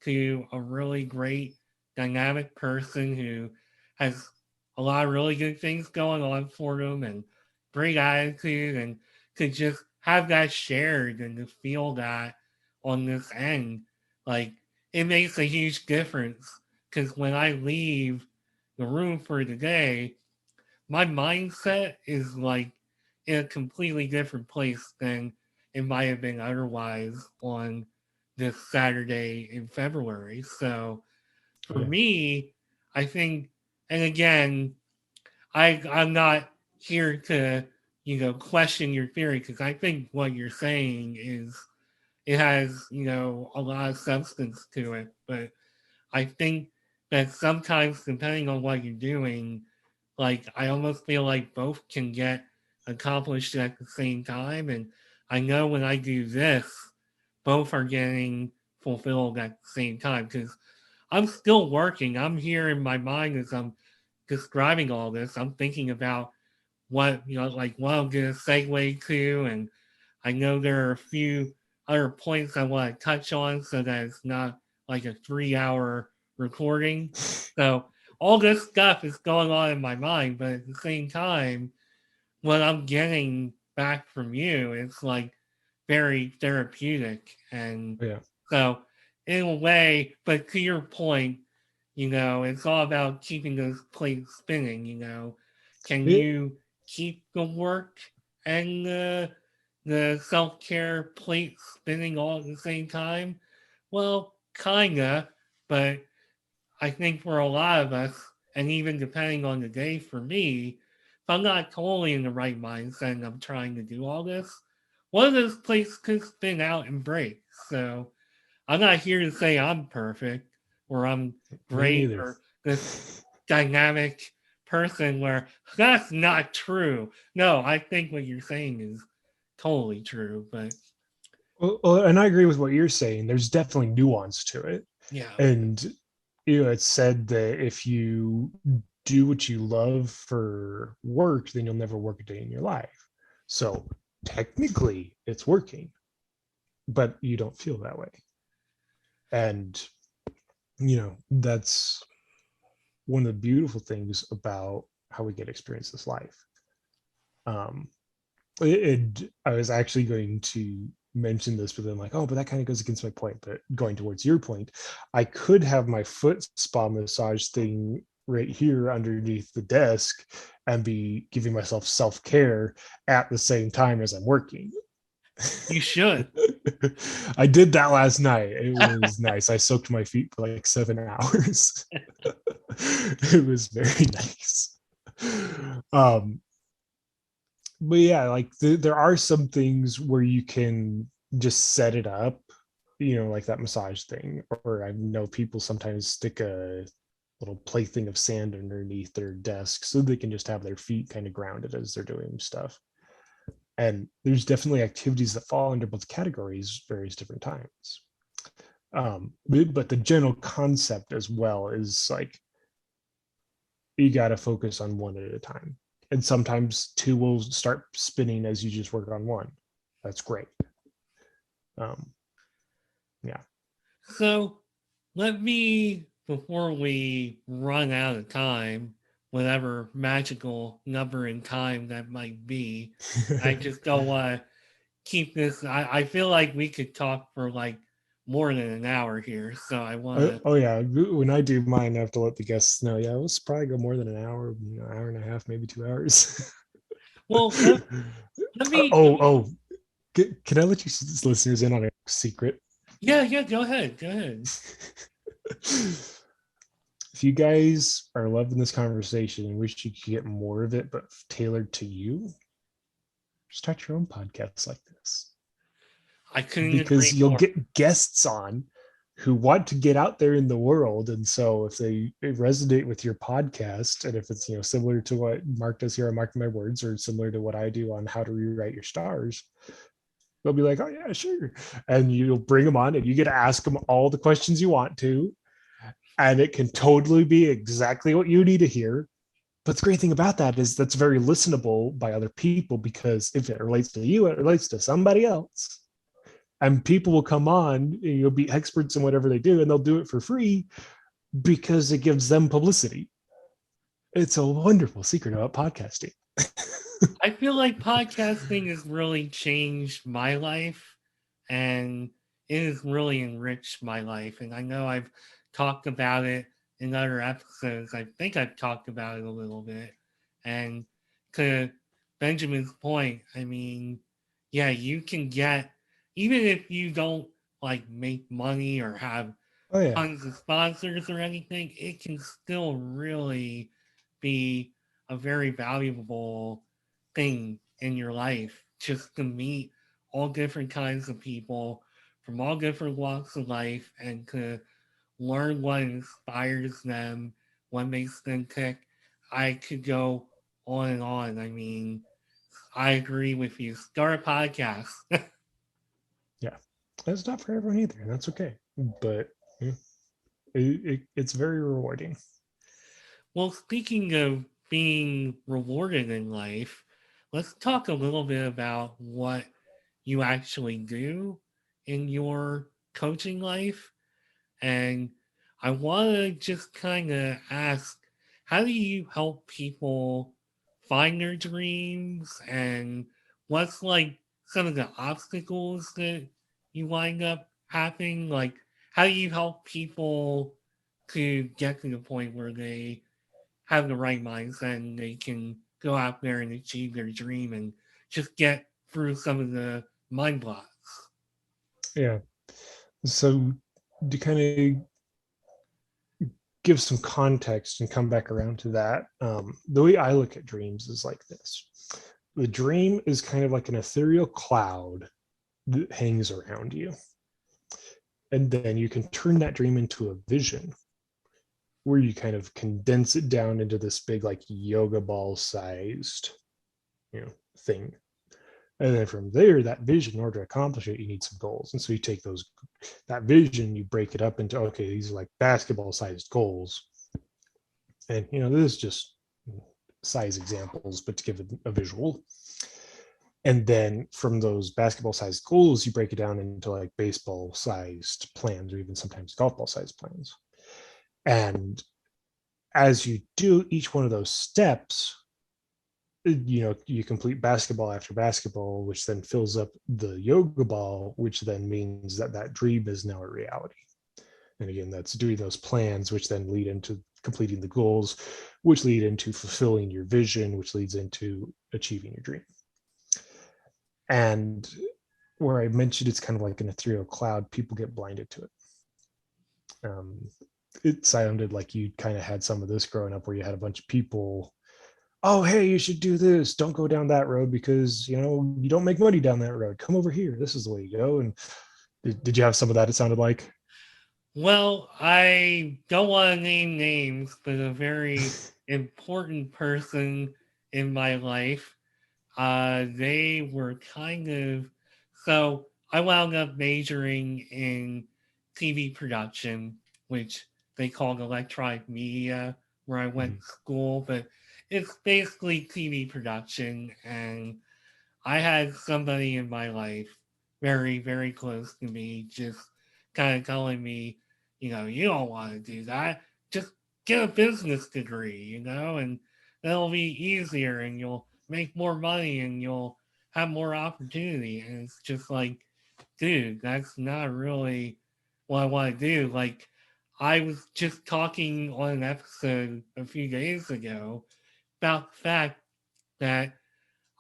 to a really great, dynamic person who has a lot of really good things going on for them and great attitude, and to just have that shared and to feel that on this end. Like, it makes a huge difference because when I leave the room for today, my mindset is like in a completely different place than it might have been otherwise on this Saturday in February. So Oh for yeah. me, I think, and again, I'm not here to question your theory, because I think what you're saying is it has a lot of substance to it, but I think that sometimes, depending on what you're doing, like I almost feel like both can get accomplished at the same time. And I know when I do this, both are getting fulfilled at the same time because I'm still working. I'm here in my mind as I'm describing all this. I'm thinking about what, like what I'm going to segue to. And I know there are a few other points I want to touch on so that it's not like a 3 hour recording. So all this stuff is going on in my mind, but at the same time, what I'm getting back from you, it's like very therapeutic. And Oh yeah. so, in a way, but to your point, it's all about keeping those plates spinning. Can It, you keep the work and the self care plate spinning all at the same time? Well, kinda, but I think for a lot of us, and even depending on the day for me, if I'm not totally in the right mindset and I'm trying to do all this, one of those plates could spin out and break. So I'm not here to say I'm perfect or I'm Me great neither. or this dynamic person where that's not true. No, I think what you're saying is totally true, but Well, and I agree with what you're saying. There's definitely nuance to it. yeah. And it's said that if you do what you love for work, then you'll never work a day in your life. So technically it's working, but you don't feel that way. And that's one of the beautiful things about how we get to experience this life. um I was actually going to mention this, but then like, oh, but that kind of goes against my point. But going towards your point, I could have my foot spa massage thing right here underneath the desk and be giving myself self-care at the same time as I'm working. You should. I did that last night. It was nice. I soaked my feet for like 7 hours. It was very nice. Um, but yeah, like there are some things where you can just set it up, like that massage thing. Or I know people sometimes stick a little plaything of sand underneath their desk so they can just have their feet kind of grounded as they're doing stuff. And there's definitely activities that fall under both categories various different times. But the general concept as well is like you got to focus on one at a time. And sometimes two will start spinning as you just work on one. That's great. Um, yeah. So let me, before we run out of time, whatever magical number in time that might be, I just don't want to keep this. I feel like we could talk for like more than an hour here, so I want to. Oh yeah, when I do mine, I have to let the guests know. Yeah, let's probably go more than an hour, hour and a half, maybe 2 hours. Well, let me. Oh, can I let you listeners in on a secret? Yeah, yeah. Go ahead. Go ahead. If you guys are loving this conversation and wish you could get more of it, but tailored to you, start your own podcast like this, I couldn't agree because you'll more. get guests on who want to get out there in the world. And so if they resonate with your podcast, and if it's similar to what Mark does here on Mark My Words, or similar to what I do on How to Rewrite Your Stars, they'll be like, oh yeah, sure. And you'll bring them on and you get to ask them all the questions you want to. And it can totally be exactly what you need to hear. But the great thing about that is that's very listenable by other people, because if it relates to you, it relates to somebody else. And people will come on, you'll be experts in whatever they do, and they'll do it for free because it gives them publicity. It's a wonderful secret about podcasting. I feel like podcasting has really changed my life, and it has really enriched my life. And I know I've talked about it in other episodes. I think I've talked about it a little bit. And to Benjamin's point, I mean, yeah, you can get, even if you don't like make money or have Oh yeah. tons of sponsors or anything, it can still really be a very valuable thing in your life just to meet all different kinds of people from all different walks of life and to learn what inspires them, what makes them tick. I could go on and on. I mean, I agree with you. Start a podcast. Yeah. That's not for everyone either, and that's okay. But it's very rewarding. Well, speaking of being rewarded in life, let's talk a little bit about what you actually do in your coaching life. And I want to just kind of ask, how do you help people find their dreams, and what's like some of the obstacles that you wind up having? Like, how do you help people to get to the point where they have the right mindset and they can go out there and achieve their dream and just get through some of the mind blocks? Yeah. So to kind of give some context and come back around to that, the way I look at dreams is like this: the dream is kind of like an ethereal cloud that hangs around you. And then you can turn that dream into a vision where you kind of condense it down into this big, like yoga ball sized, thing. And then from there, that vision, in order to accomplish it, you need some goals. And so you take that vision, you break it up into, okay, these are like basketball sized goals. And, this is just size examples, but to give it a visual. And then from those basketball sized goals, you break it down into like baseball sized plans, or even sometimes golf ball sized plans. And as you do each one of those steps, you complete basketball after basketball, which then fills up the yoga ball, which then means that that dream is now a reality. And again, that's doing those plans, which then lead into completing the goals, which lead into fulfilling your vision, which leads into achieving your dream. And where I mentioned it's kind of like an ethereal cloud, people get blinded to it. It sounded like you kind of had some of this growing up, where you had a bunch of people, oh, hey, you should do this. Don't go down that road because, you don't make money down that road. Come over here. This is the way you go. And did you have some of that, it sounded like? Well, I don't want to name names, but a very important person in my life, they were kind of, so I wound up majoring in TV production, which they called electronic media, where I went Mhm. to school, but it's basically TV production. And I had somebody in my life, very, very close to me, just kind of telling me, you don't want to do that. Just get a business degree, and that'll be easier and you'll make more money and you'll have more opportunity. And it's just like, dude, that's not really what I want to do. Like, I was just talking on an episode a few days ago about the fact that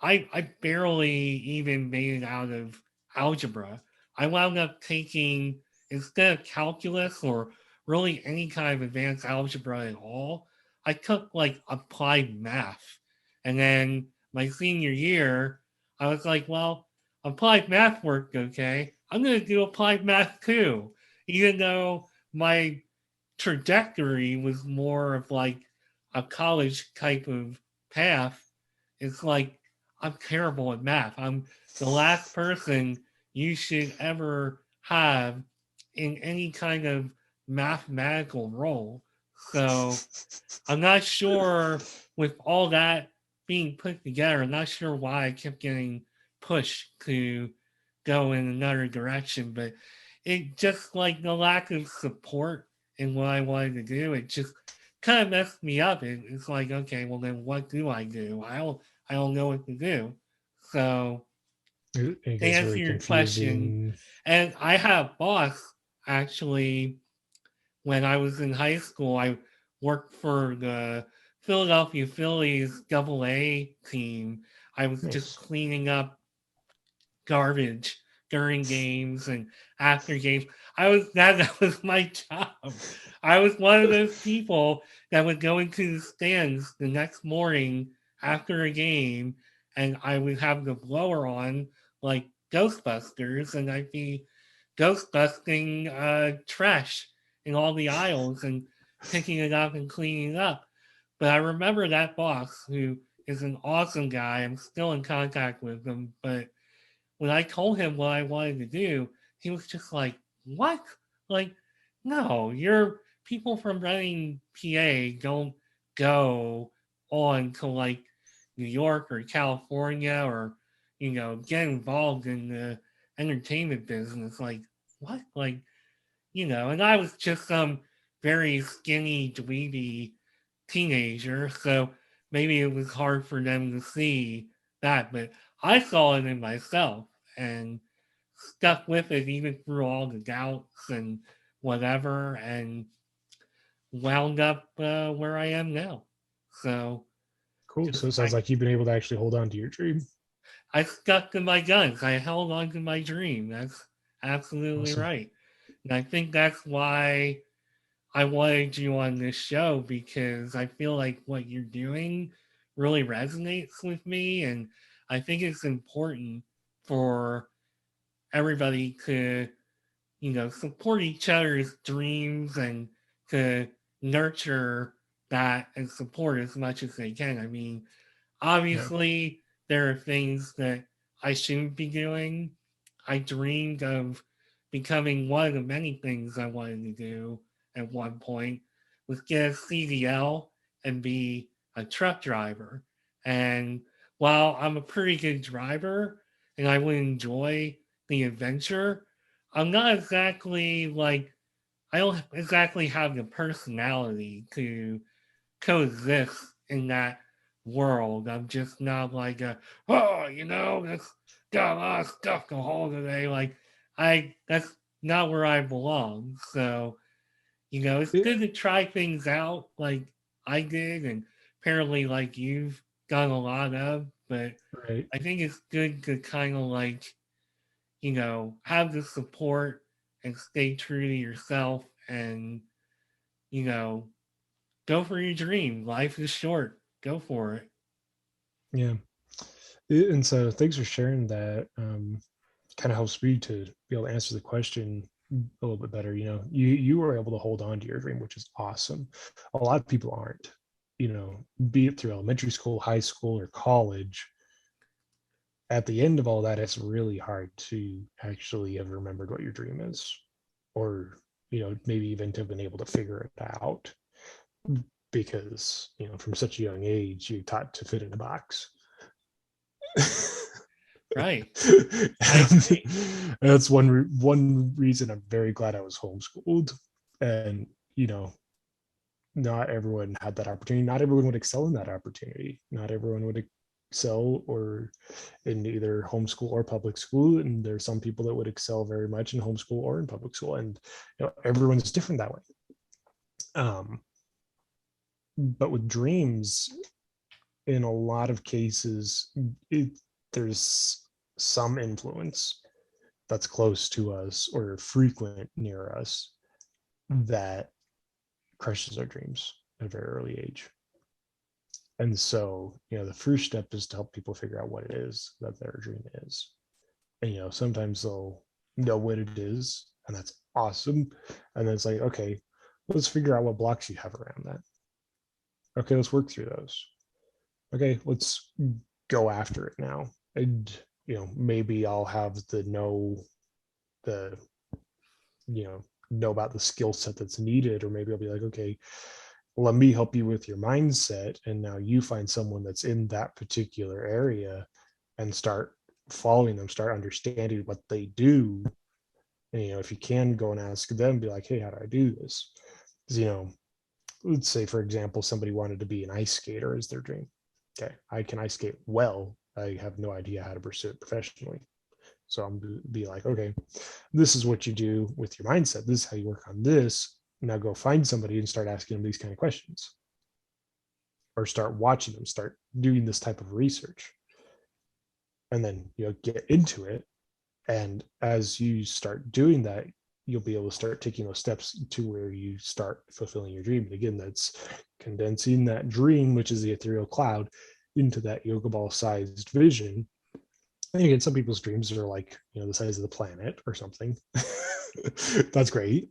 I barely even made it out of algebra. I wound up taking, instead of calculus or really any kind of advanced algebra at all, I took like applied math. And then my senior year, I was like, well, applied math worked okay. I'm going to do applied math too. Even though my trajectory was more of like a college type of path, it's like I'm terrible at math. I'm the last person you should ever have in any kind of mathematical role. So I'm not sure with all that being put together, I'm not sure why I kept getting pushed to go in another direction, but it just like the lack of support in what I wanted to do, it just kind of messed me up. It's like, okay, well then what do I do? I don't know what to do. So It to gets answer very your question, confusing. and I had a boss actually when I was in high school. I worked for the Philadelphia Phillies Double A team. I was just Nice. cleaning up garbage during games and after games. That was my job. I was one of those people that would go into the stands the next morning after a game, and I would have the blower on like Ghostbusters, and I'd be ghostbusting trash in all the aisles and picking it up and cleaning it up. But I remember that boss who is an awesome guy. I'm still in contact with him, but when I told him what I wanted to do, he was just like, "What? Like, no, you're people from running PA don't go on to like New York or California or get involved in the entertainment business. Like, what? Like, and I was just some very skinny, dweeby teenager, so maybe it was hard for them to see that, but I saw it in myself and stuck with it even through all the doubts and whatever, and wound up where I am now. So Cool. So just it sounds like you've been able to actually hold on to your dream. I stuck to my guns. I held on to my dream. That's absolutely Awesome. right, and I think that's why I wanted you on this show, because I feel like what you're doing really resonates with me. And I think it's important for everybody to, support each other's dreams and to nurture that and support as much as they can. I mean, Yeah. obviously, there are things that I shouldn't be doing. I dreamed of becoming one of the many things I wanted to do at one point was get a CDL and be a truck driver. And while I'm a pretty good driver and I would enjoy the adventure, I'm not exactly like, I don't exactly have the personality to coexist in that world. I'm just not like that's got a lot of stuff to hold today. Like that's not where I belong. So, it's Yeah. good to try things out like I did and apparently like you've done a lot of, but Right. I think it's good to kind of like, have the support and stay true to yourself and, you know, go for your dream. Life is short. Go for it. Yeah. And so thanks for sharing that. Kind of helps me to be able to answer the question a little bit better. You were able to hold on to your dream, which is awesome. A lot of people aren't. Be it through elementary school, high school, or college. At the end of all that, it's really hard to actually have remembered what your dream is, or maybe even to have been able to figure it out because from such a young age you're taught to fit in a box. Right. I agree. That's one reason I'm very glad I was homeschooled. And not everyone had that opportunity. Not everyone would excel in that opportunity. Not everyone would excel or in either homeschool or public school, and there's some people that would excel very much in homeschool or in public school, and everyone's different that way. um, but with dreams, in a lot of cases, it, there's some influence that's close to us or frequent near us that crushes our dreams at a very early age. And so, the first step is to help people figure out what it is that their dream is. And, sometimes they'll know what it is, and that's awesome. And then it's like, okay, let's figure out what blocks you have around that. Okay, let's work through those. Okay, let's go after it now. And, maybe I'll have the, know about the skill set that's needed, or maybe I'll be like, okay, let me help you with your mindset, and now you find someone that's in that particular area and start following them, start understanding what they do. And if you can, go and ask them, be like, hey, how do I do this? Because, let's say, for example, somebody wanted to be an ice skater as their dream. Okay, I can ice skate well, I have no idea how to pursue it professionally. So I'm be like, okay, this is what you do with your mindset, this is how you work on this. Now go find somebody and start asking them these kind of questions, or start watching them, start doing this type of research, and then get into it. And as you start doing that, you'll be able to start taking those steps to where you start fulfilling your dream. And again, that's condensing that dream, which is the ethereal cloud, into that yoga ball sized vision. And again, some people's dreams are like, the size of the planet or something. That's great.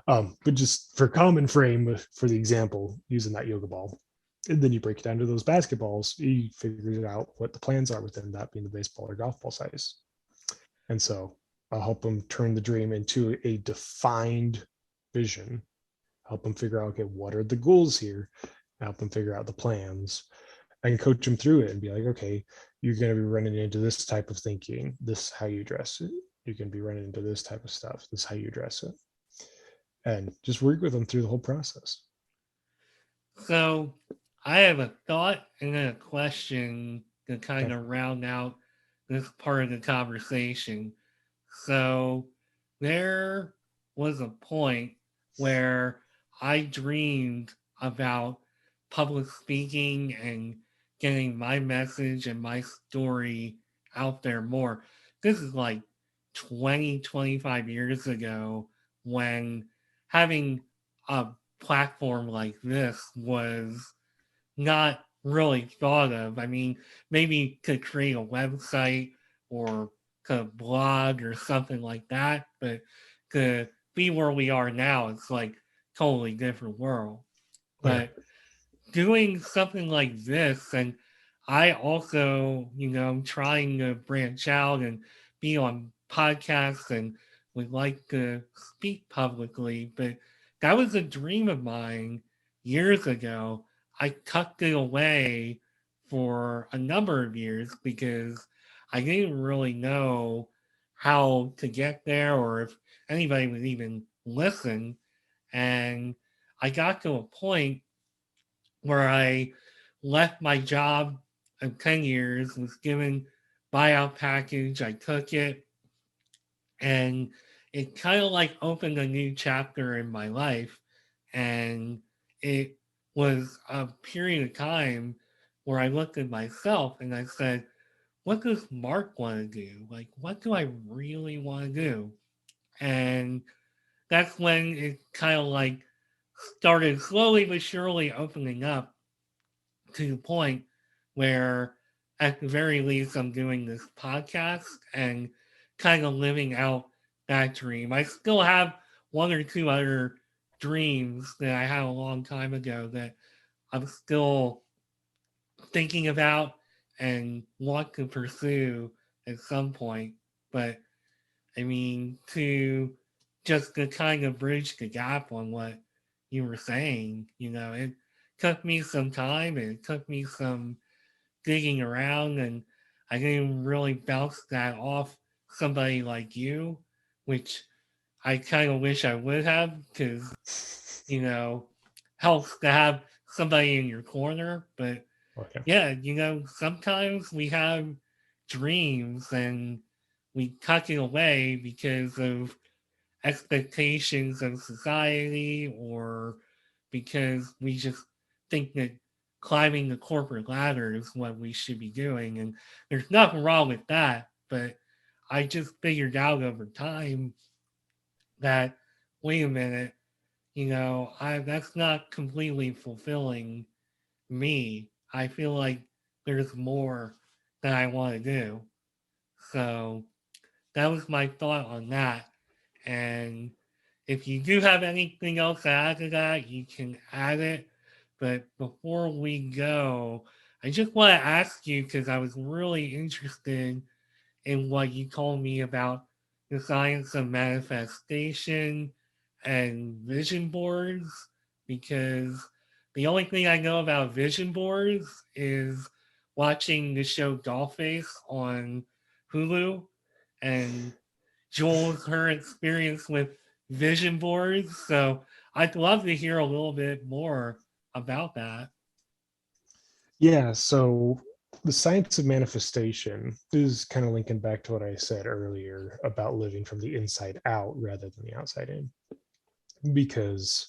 But just for common frame, for the example, using that yoga ball, and then you break it down to those basketballs, you figure out what the plans are within that, being the baseball or golf ball size. And so I'll help them turn the dream into a defined vision, help them figure out, okay, what are the goals here, help them figure out the plans. I can coach them through it and be like, okay, you're going to be running into this type of thinking, this is how you address it. You can be running into this type of stuff, this is how you address it. And just work with them through the whole process. So I have a thought and then a question to kind Okay. of round out this part of the conversation. So there was a point where I dreamed about public speaking and getting my message and my story out there more. This is like 20, 25 years ago, when having a platform like this was not really thought of. I mean, maybe to create a website or to blog or something like that, but to be where we are now, it's like totally different world. Yeah. But doing something like this, and I also, I'm trying to branch out and be on podcasts and would like to speak publicly, but that was a dream of mine years ago. I tucked it away for a number of years because I didn't really know how to get there or if anybody would even listen. And I got to a point where I left my job in 10 years, was given buyout package. I took it, and it kind of like opened a new chapter in my life. And it was a period of time where I looked at myself and I said, what does Mark want to do? Like, what do I really want to do? And that's when it kind of like started slowly but surely opening up to the point where, at the very least, I'm doing this podcast and kind of living out that dream. I still have one or two other dreams that I had a long time ago that I'm still thinking about and want to pursue at some point. But I mean, to kind of bridge the gap on what you were saying, it took me some time and it took me some digging around, and I didn't really bounce that off somebody like you, which I kind of wish I would have, because, you know, helps to have somebody in your corner. But Okay. Yeah, sometimes we have dreams and we tuck it away because of expectations of society, or because we just think that climbing the corporate ladder is what we should be doing. And there's nothing wrong with that. But I just figured out over time that, wait a minute, I that's not completely fulfilling me. I feel like there's more that I want to do. So that was my thought on that. And if you do have anything else to add to that, you can add it. But before we go, I just want to ask you, because I was really interested in what you told me about the science of manifestation and vision boards, because the only thing I know about vision boards is watching the show Dollface on Hulu, and Joel's her experience with vision boards. So I'd love to hear a little bit more about that. Yeah, so the science of manifestation is kind of linking back to what I said earlier about living from the inside out rather than the outside in. Because,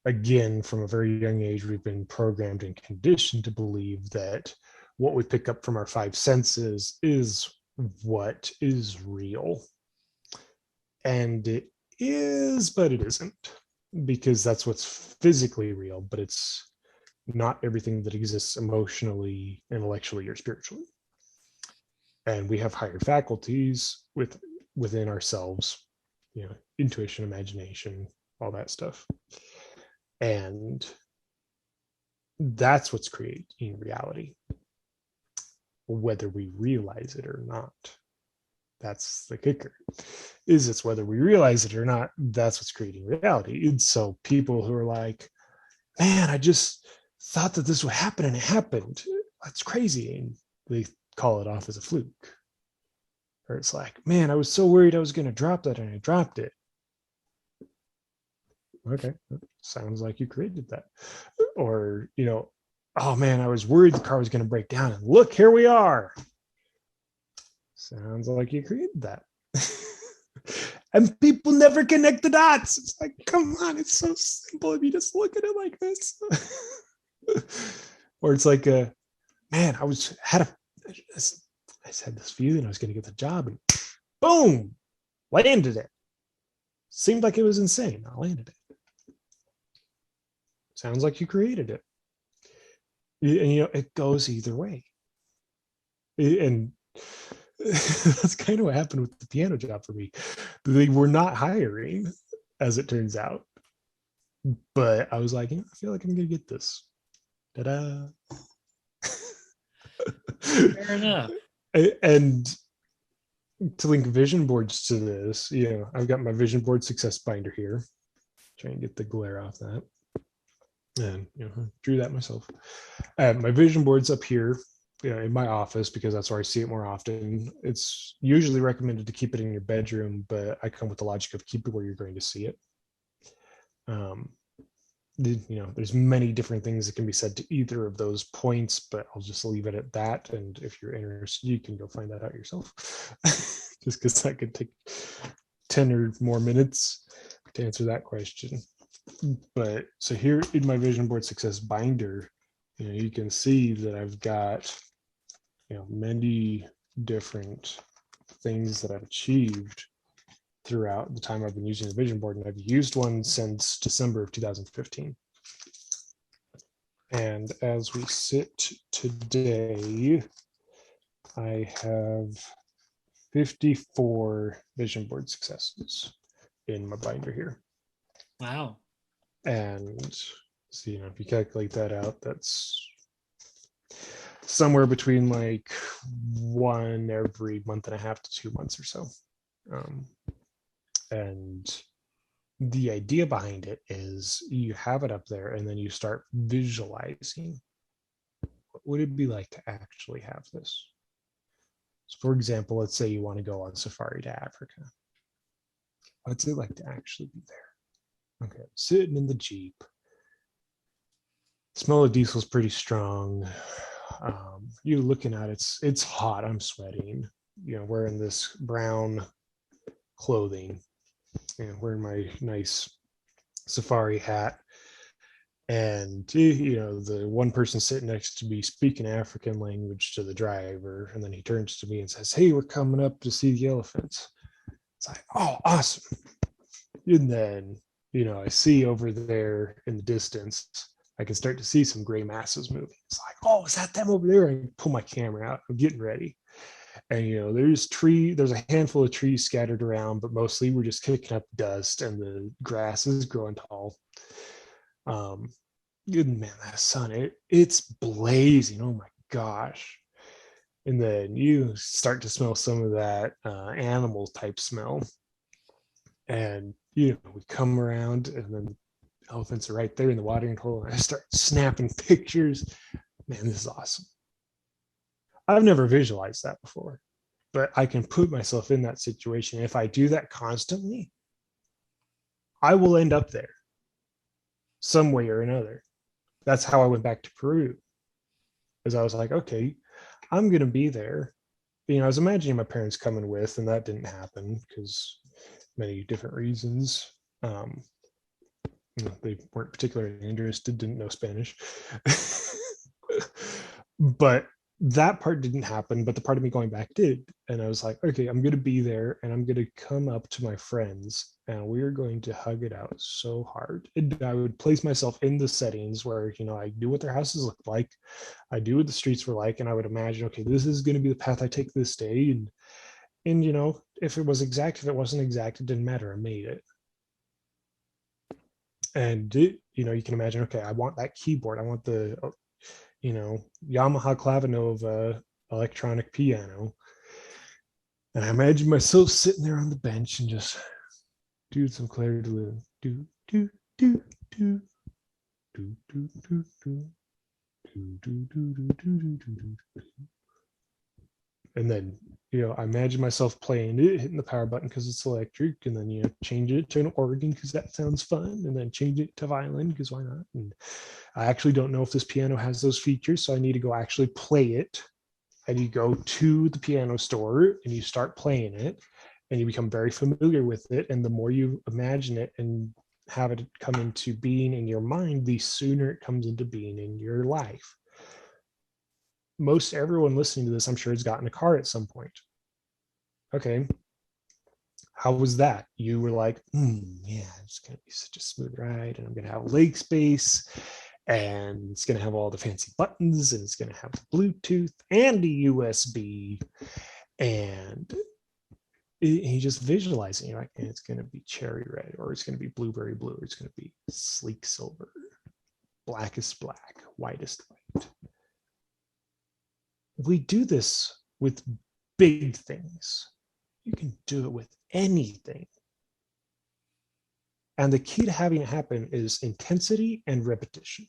again, from a very young age, we've been programmed and conditioned to believe that what we pick up from our five senses is what is real. And it is, but it isn't, because that's what's physically real, but it's not everything that exists emotionally, intellectually, or spiritually. And we have higher faculties within ourselves, intuition, imagination, all that stuff. And that's what's creating reality, whether we realize it or not. That's the kicker. Is it's whether we realize it or not, that's what's creating reality. And so people who are like, man, I just thought that this would happen and it happened. That's crazy. And they call it off as a fluke. Or it's like, man, I was so worried I was going to drop that and I dropped it. Okay, sounds like you created that. Or, oh man, I was worried the car was going to break down and look, here we are. Sounds like you created that. And people never connect the dots. It's like, come on, it's so simple if you just look at it like this. Or it's like, man, I had this feeling I was going to get the job, and boom, landed it. Seemed like it was insane. I landed it. Sounds like you created it. And it goes either way. And that's kind of what happened with the piano job for me. They were not hiring, as it turns out. But I was like, I feel like I'm going to get this. Ta-da. Fair enough. And to link vision boards to this, I've got my vision board success binder here. Try and get the glare off that. And drew that myself. My vision board's up here, in my office, because that's where I see it more often. It's usually recommended to keep it in your bedroom, but I come with the logic of keep it where you're going to see it. There's many different things that can be said to either of those points, but I'll just leave it at that. And if you're interested, you can go find that out yourself. Just because that could take 10 or more minutes to answer that question. But so here in my vision board success binder, you can see that I've got, many different things that I've achieved throughout the time I've been using the vision board, and I've used one since December of 2015. And as we sit today, I have 54 vision board successes in my binder here. Wow. And so, if you calculate that out, that's somewhere between like one every month and a half to 2 months or so. And the idea behind it is you have it up there and then you start visualizing what would it be like to actually have this. So for example, let's say you want to go on safari to Africa. What's it like to actually be there? Okay, sitting in the Jeep, Smell of diesel is pretty strong. You looking at it's hot. I'm sweating. Wearing this brown clothing, wearing my nice safari hat, and the one person sitting next to me speaking African language to the driver, and then he turns to me and says, "Hey, we're coming up to see the elephants." It's like, oh, awesome. And then I see over there in the distance, I can start to see some gray masses moving. It's like, oh, is that them over there? I pull my camera out. I'm getting ready. And there's a handful of trees scattered around, but mostly we're just kicking up dust and the grass is growing tall. Good man, that sun, it's blazing. Oh my gosh. And then you start to smell some of that animal type smell. And we come around, and then elephants are right there in the watering hole, and I start snapping pictures. Man, this is awesome. I've never visualized that before, but I can put myself in that situation. If I do that constantly, I will end up there some way or another. That's how I went back to Peru, as I was like, okay, I'm going to be there. I was imagining my parents coming with, and that didn't happen because many different reasons. They weren't particularly interested, didn't know Spanish. But that part didn't happen, but the part of me going back did. And I was like, okay, I'm going to be there, and I'm going to come up to my friends, and we're going to hug it out so hard. And I would place myself in the settings where, I knew what their houses looked like. I knew what the streets were like. And I would imagine, okay, this is going to be the path I take this day. And if it was exact, if it wasn't exact, it didn't matter. I made it. And you can imagine, okay, I want that keyboard. I want the Yamaha Clavinova electronic piano. And I imagine myself sitting there on the bench and just doing some Claire de Lune. Do, do, do, do, do, do, do, do, do, do, do, do, do, do, do. And then, I imagine myself playing it, hitting the power button because it's electric, and then, change it to an organ because that sounds fun, and then change it to violin because why not? And I actually don't know if this piano has those features, so I need to go actually play it. And you go to the piano store and you start playing it, and you become very familiar with it. And the more you imagine it and have it come into being in your mind, the sooner it comes into being in your life. Most everyone listening to this, I'm sure, has gotten a car at some point. Okay. How was that? You were like, yeah, it's going to be such a smooth ride, and I'm going to have leg space, and it's going to have all the fancy buttons, and it's going to have Bluetooth and a USB. And you just visualize it. You're like, it's going to be cherry red, or it's going to be blueberry blue, or it's going to be sleek silver, blackest black, whitest white. We do this with big things. You can do it with anything. And the key to having it happen is intensity and repetition,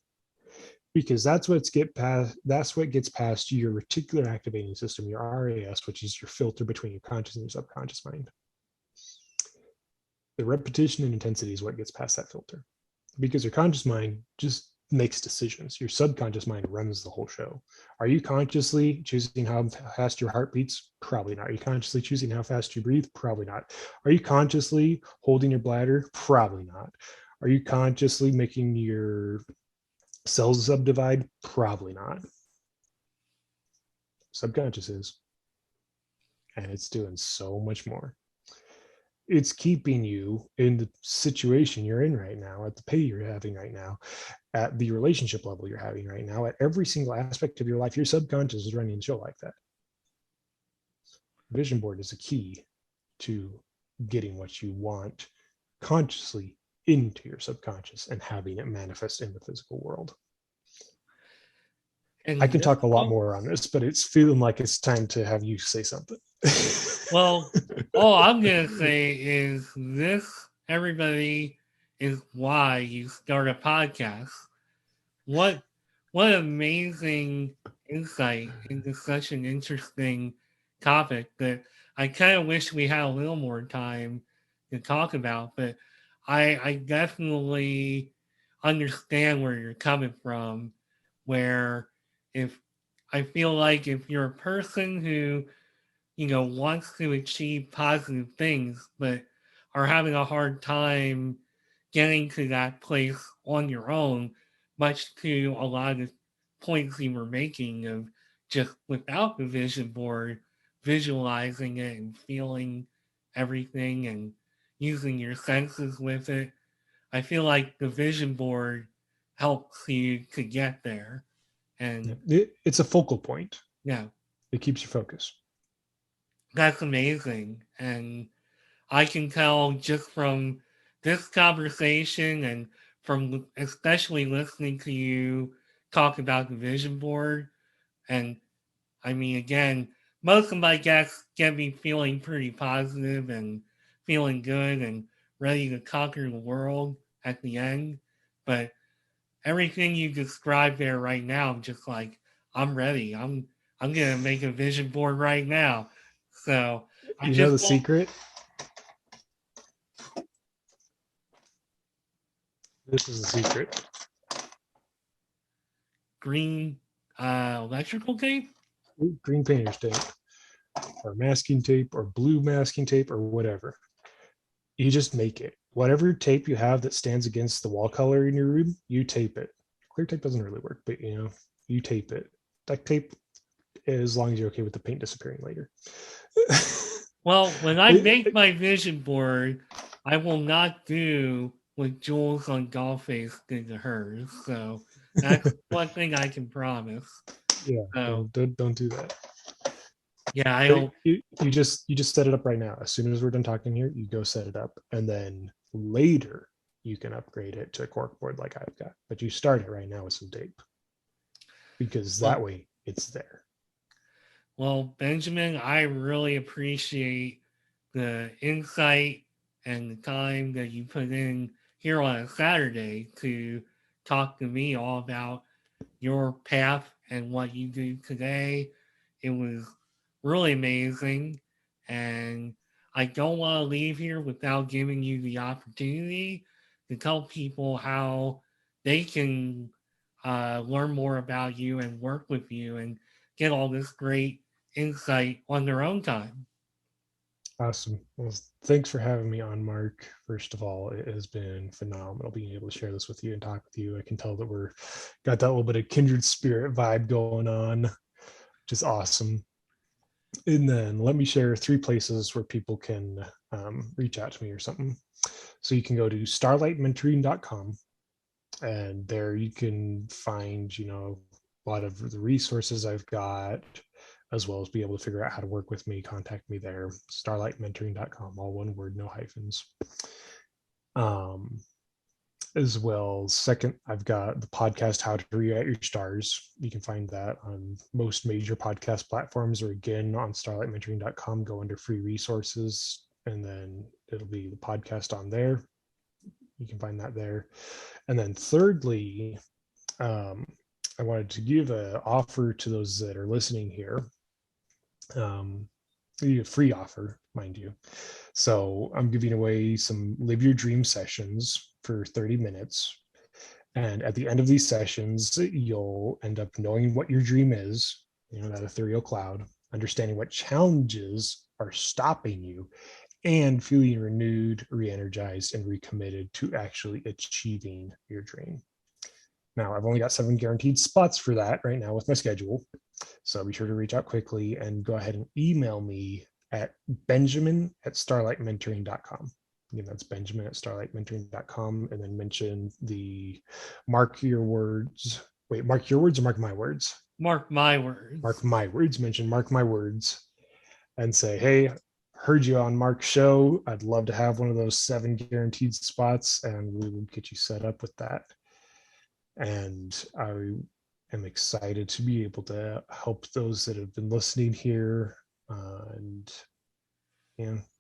because that's what gets past your reticular activating system, your RAS, which is your filter between your conscious and your subconscious mind. The repetition and intensity is what gets past that filter, because your conscious mind just makes decisions. Your subconscious mind runs the whole show. Are you consciously choosing how fast your heart beats? Probably not. Are you consciously choosing how fast you breathe? Probably not. Are you consciously holding your bladder? Probably not. Are you consciously making your cells subdivide? Probably not. Subconscious is. And it's doing so much more. It's keeping you in the situation you're in right now, at the pay you're having right now, at the relationship level you're having right now, at every single aspect of your life. Your subconscious is running the show like that. Vision board is a key to getting what you want consciously into your subconscious and having it manifest in the physical world. And I can talk a lot more on this, but it's feeling like it's time to have you say something. Well, all I'm going to say is this, everybody, is why you start a podcast. What amazing insight into such an interesting topic that I kind of wish we had a little more time to talk about, but I definitely understand where you're coming from where if I feel like if you're a person who, wants to achieve positive things, but are having a hard time getting to that place on your own, much to a lot of the points you were making of just without the vision board, visualizing it and feeling everything and using your senses with it. I feel like the vision board helps you to get there. And It's a focal point. yeah, It keeps you focused. that's amazing. And I can tell just from this conversation and from especially listening to you talk about the vision board. And I mean, again, most of my guests get me feeling pretty positive and feeling good and ready to conquer the world at the end. But everything you described there right now, I'm just like, I'm ready. I'm gonna make a vision board right now. So I You know just the want secret? This is the secret. green electrical tape. Green painter's tape, or masking tape, or blue masking tape, or whatever. You just make it. Whatever tape you have that stands against the wall color in your room, you tape it. Clear tape doesn't really work, but you tape it. Duct tape, as long as you're okay with the paint disappearing later. Well, when I make my vision board, I will not do what Jules on Dollface did to hers. So that's one thing I can promise. Yeah, So don't do that. yeah, I But don't. you just set it up right now. As soon as we're done talking here, you go set it up, and then later you can upgrade it to a corkboard like I've got. But you start it right now with some tape, because that Well, way it's there. well, Benjamin, I really appreciate the insight and the time that you put in here on a Saturday to talk to me all about your path and what you do today. It was really amazing. And I don't want to leave here without giving you the opportunity to tell people how they can learn more about you and work with you and get all this great insight on their own time. Awesome. Well, thanks for having me on, Mark. First of all, it has been phenomenal being able to share this with you and talk with you. I can tell that we're got that little bit of kindred spirit vibe going on, which is awesome. And then let me share 3 places where people can reach out to me or something. So you can go to starlightmentoring.com, and there you can find, a lot of the resources I've got, as well as be able to figure out how to work with me. Contact me there. Starlightmentoring.com, all one word, no hyphens. As well, second, I've got the podcast How to Rewrite Your Stars. You can find that on most major podcast platforms, or again on starlightmentoring.com. Go under free resources, and then it'll be the podcast on there. You can find that there. And then thirdly, I wanted to give an offer to those that are listening here. A free offer, mind you. So I'm giving away some Live Your Dream sessions for 30 minutes. And at the end of these sessions, you'll end up knowing what your dream is, that ethereal cloud, understanding what challenges are stopping you, and feeling renewed, re-energized, and recommitted to actually achieving your dream. Now, I've only got 7 guaranteed spots for that right now with my schedule. So be sure to reach out quickly and go ahead and email me at benjamin@starlightmentoring.com. Again, that's benjamin@starlightmentoring.com, and then mention the Mark Your Words. Wait, Mark Your Words or Mark My Words? Mark my words. Mark My Words. Mention Mark My Words and say, hey, heard you on Mark's show. I'd love to have one of those 7 guaranteed spots, and we would get you set up with that. And I am excited to be able to help those that have been listening here. And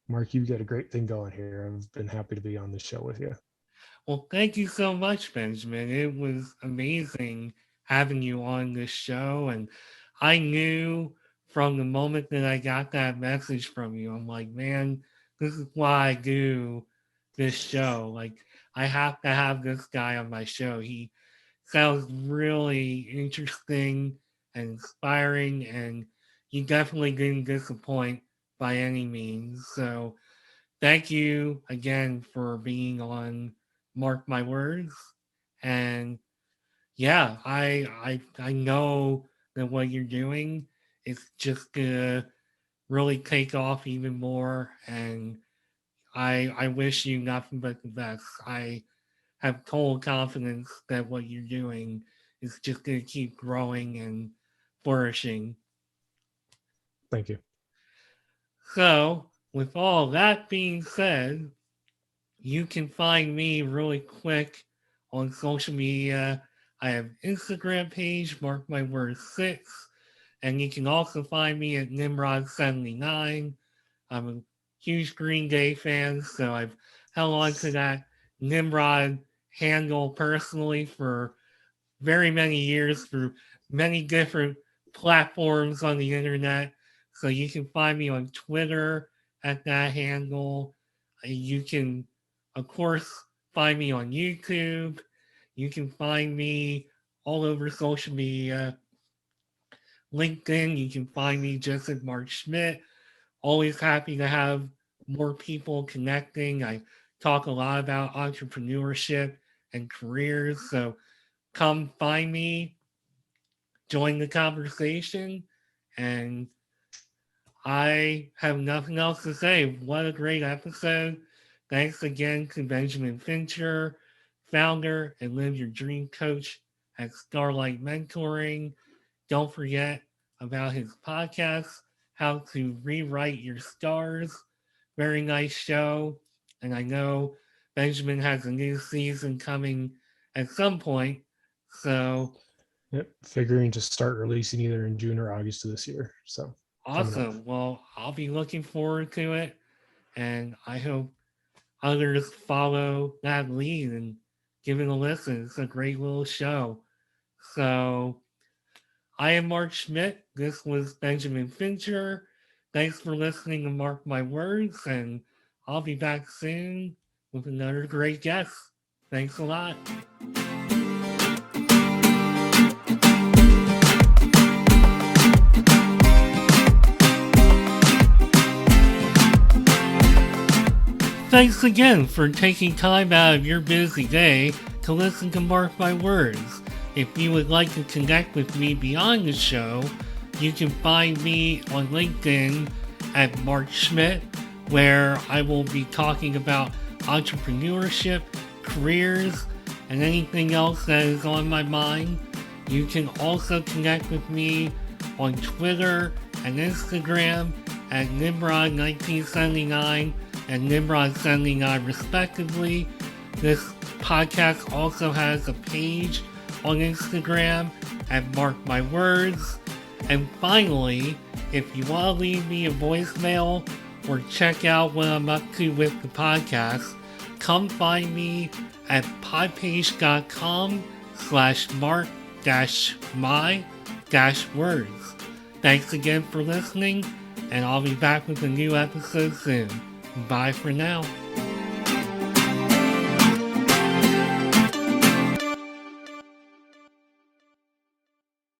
Mark, you've got a great thing going here. I've been happy to be on the show with you. Well, thank you so much, Benjamin. It was amazing having you on this show. And I knew from the moment that I got that message from you, I'm like, man, this is why I do this show. Like, I have to have this guy on my show. He sounds really interesting and inspiring, and you definitely didn't disappoint by any means. So thank you again for being on Mark My Words. And yeah, I know that what you're doing is just gonna really take off even more, and I wish you nothing but the best. I have total confidence that what you're doing is just gonna keep growing and flourishing. Thank you. So, with all that being said, you can find me really quick on social media. I have Instagram page, Mark My Words 6, and you can also find me at Nimrod79. I'm a huge Green Day fan, so I've held on to that Nimrod handle personally for very many years through many different platforms on the internet. So you can find me on Twitter at that handle. You can, of course, find me on YouTube. You can find me all over social media. LinkedIn, you can find me just at Mark Schmidt. Always happy to have more people connecting. I talk a lot about entrepreneurship and careers. So come find me, join the conversation, and I have nothing else to say. What a great episode. Thanks again to Benjamin Fincher, founder and Live Your Dream coach at Starlight Mentoring. Don't forget about his podcast, How to Rewrite Your Stars. Very nice show. And I know Benjamin has a new season coming at some point. So Yep. Figuring to start releasing either in June or August of this year. So coming up. awesome. Well, I'll be looking forward to it. And I hope others follow that lead and give it a listen. It's a great little show. So I am Mark Schmidt. This was Benjamin Fincher. Thanks for listening to Mark My Words, and I'll be back soon with another great guest. Thanks a lot. Thanks again for taking time out of your busy day to listen to Mark My Words. If you would like to connect with me beyond the show, you can find me on LinkedIn at Mark Schmidt, where I will be talking about entrepreneurship, careers, and anything else that is on my mind. You can also connect with me on Twitter and Instagram at Nimrod1979 and Nimrod79 respectively. This podcast also has a page on Instagram at Mark My Words. And finally, if you want to leave me a voicemail or check out what I'm up to with the podcast, come find me at podpage.com/mark-my-words. Thanks again for listening, and I'll be back with a new episode soon. Bye for now.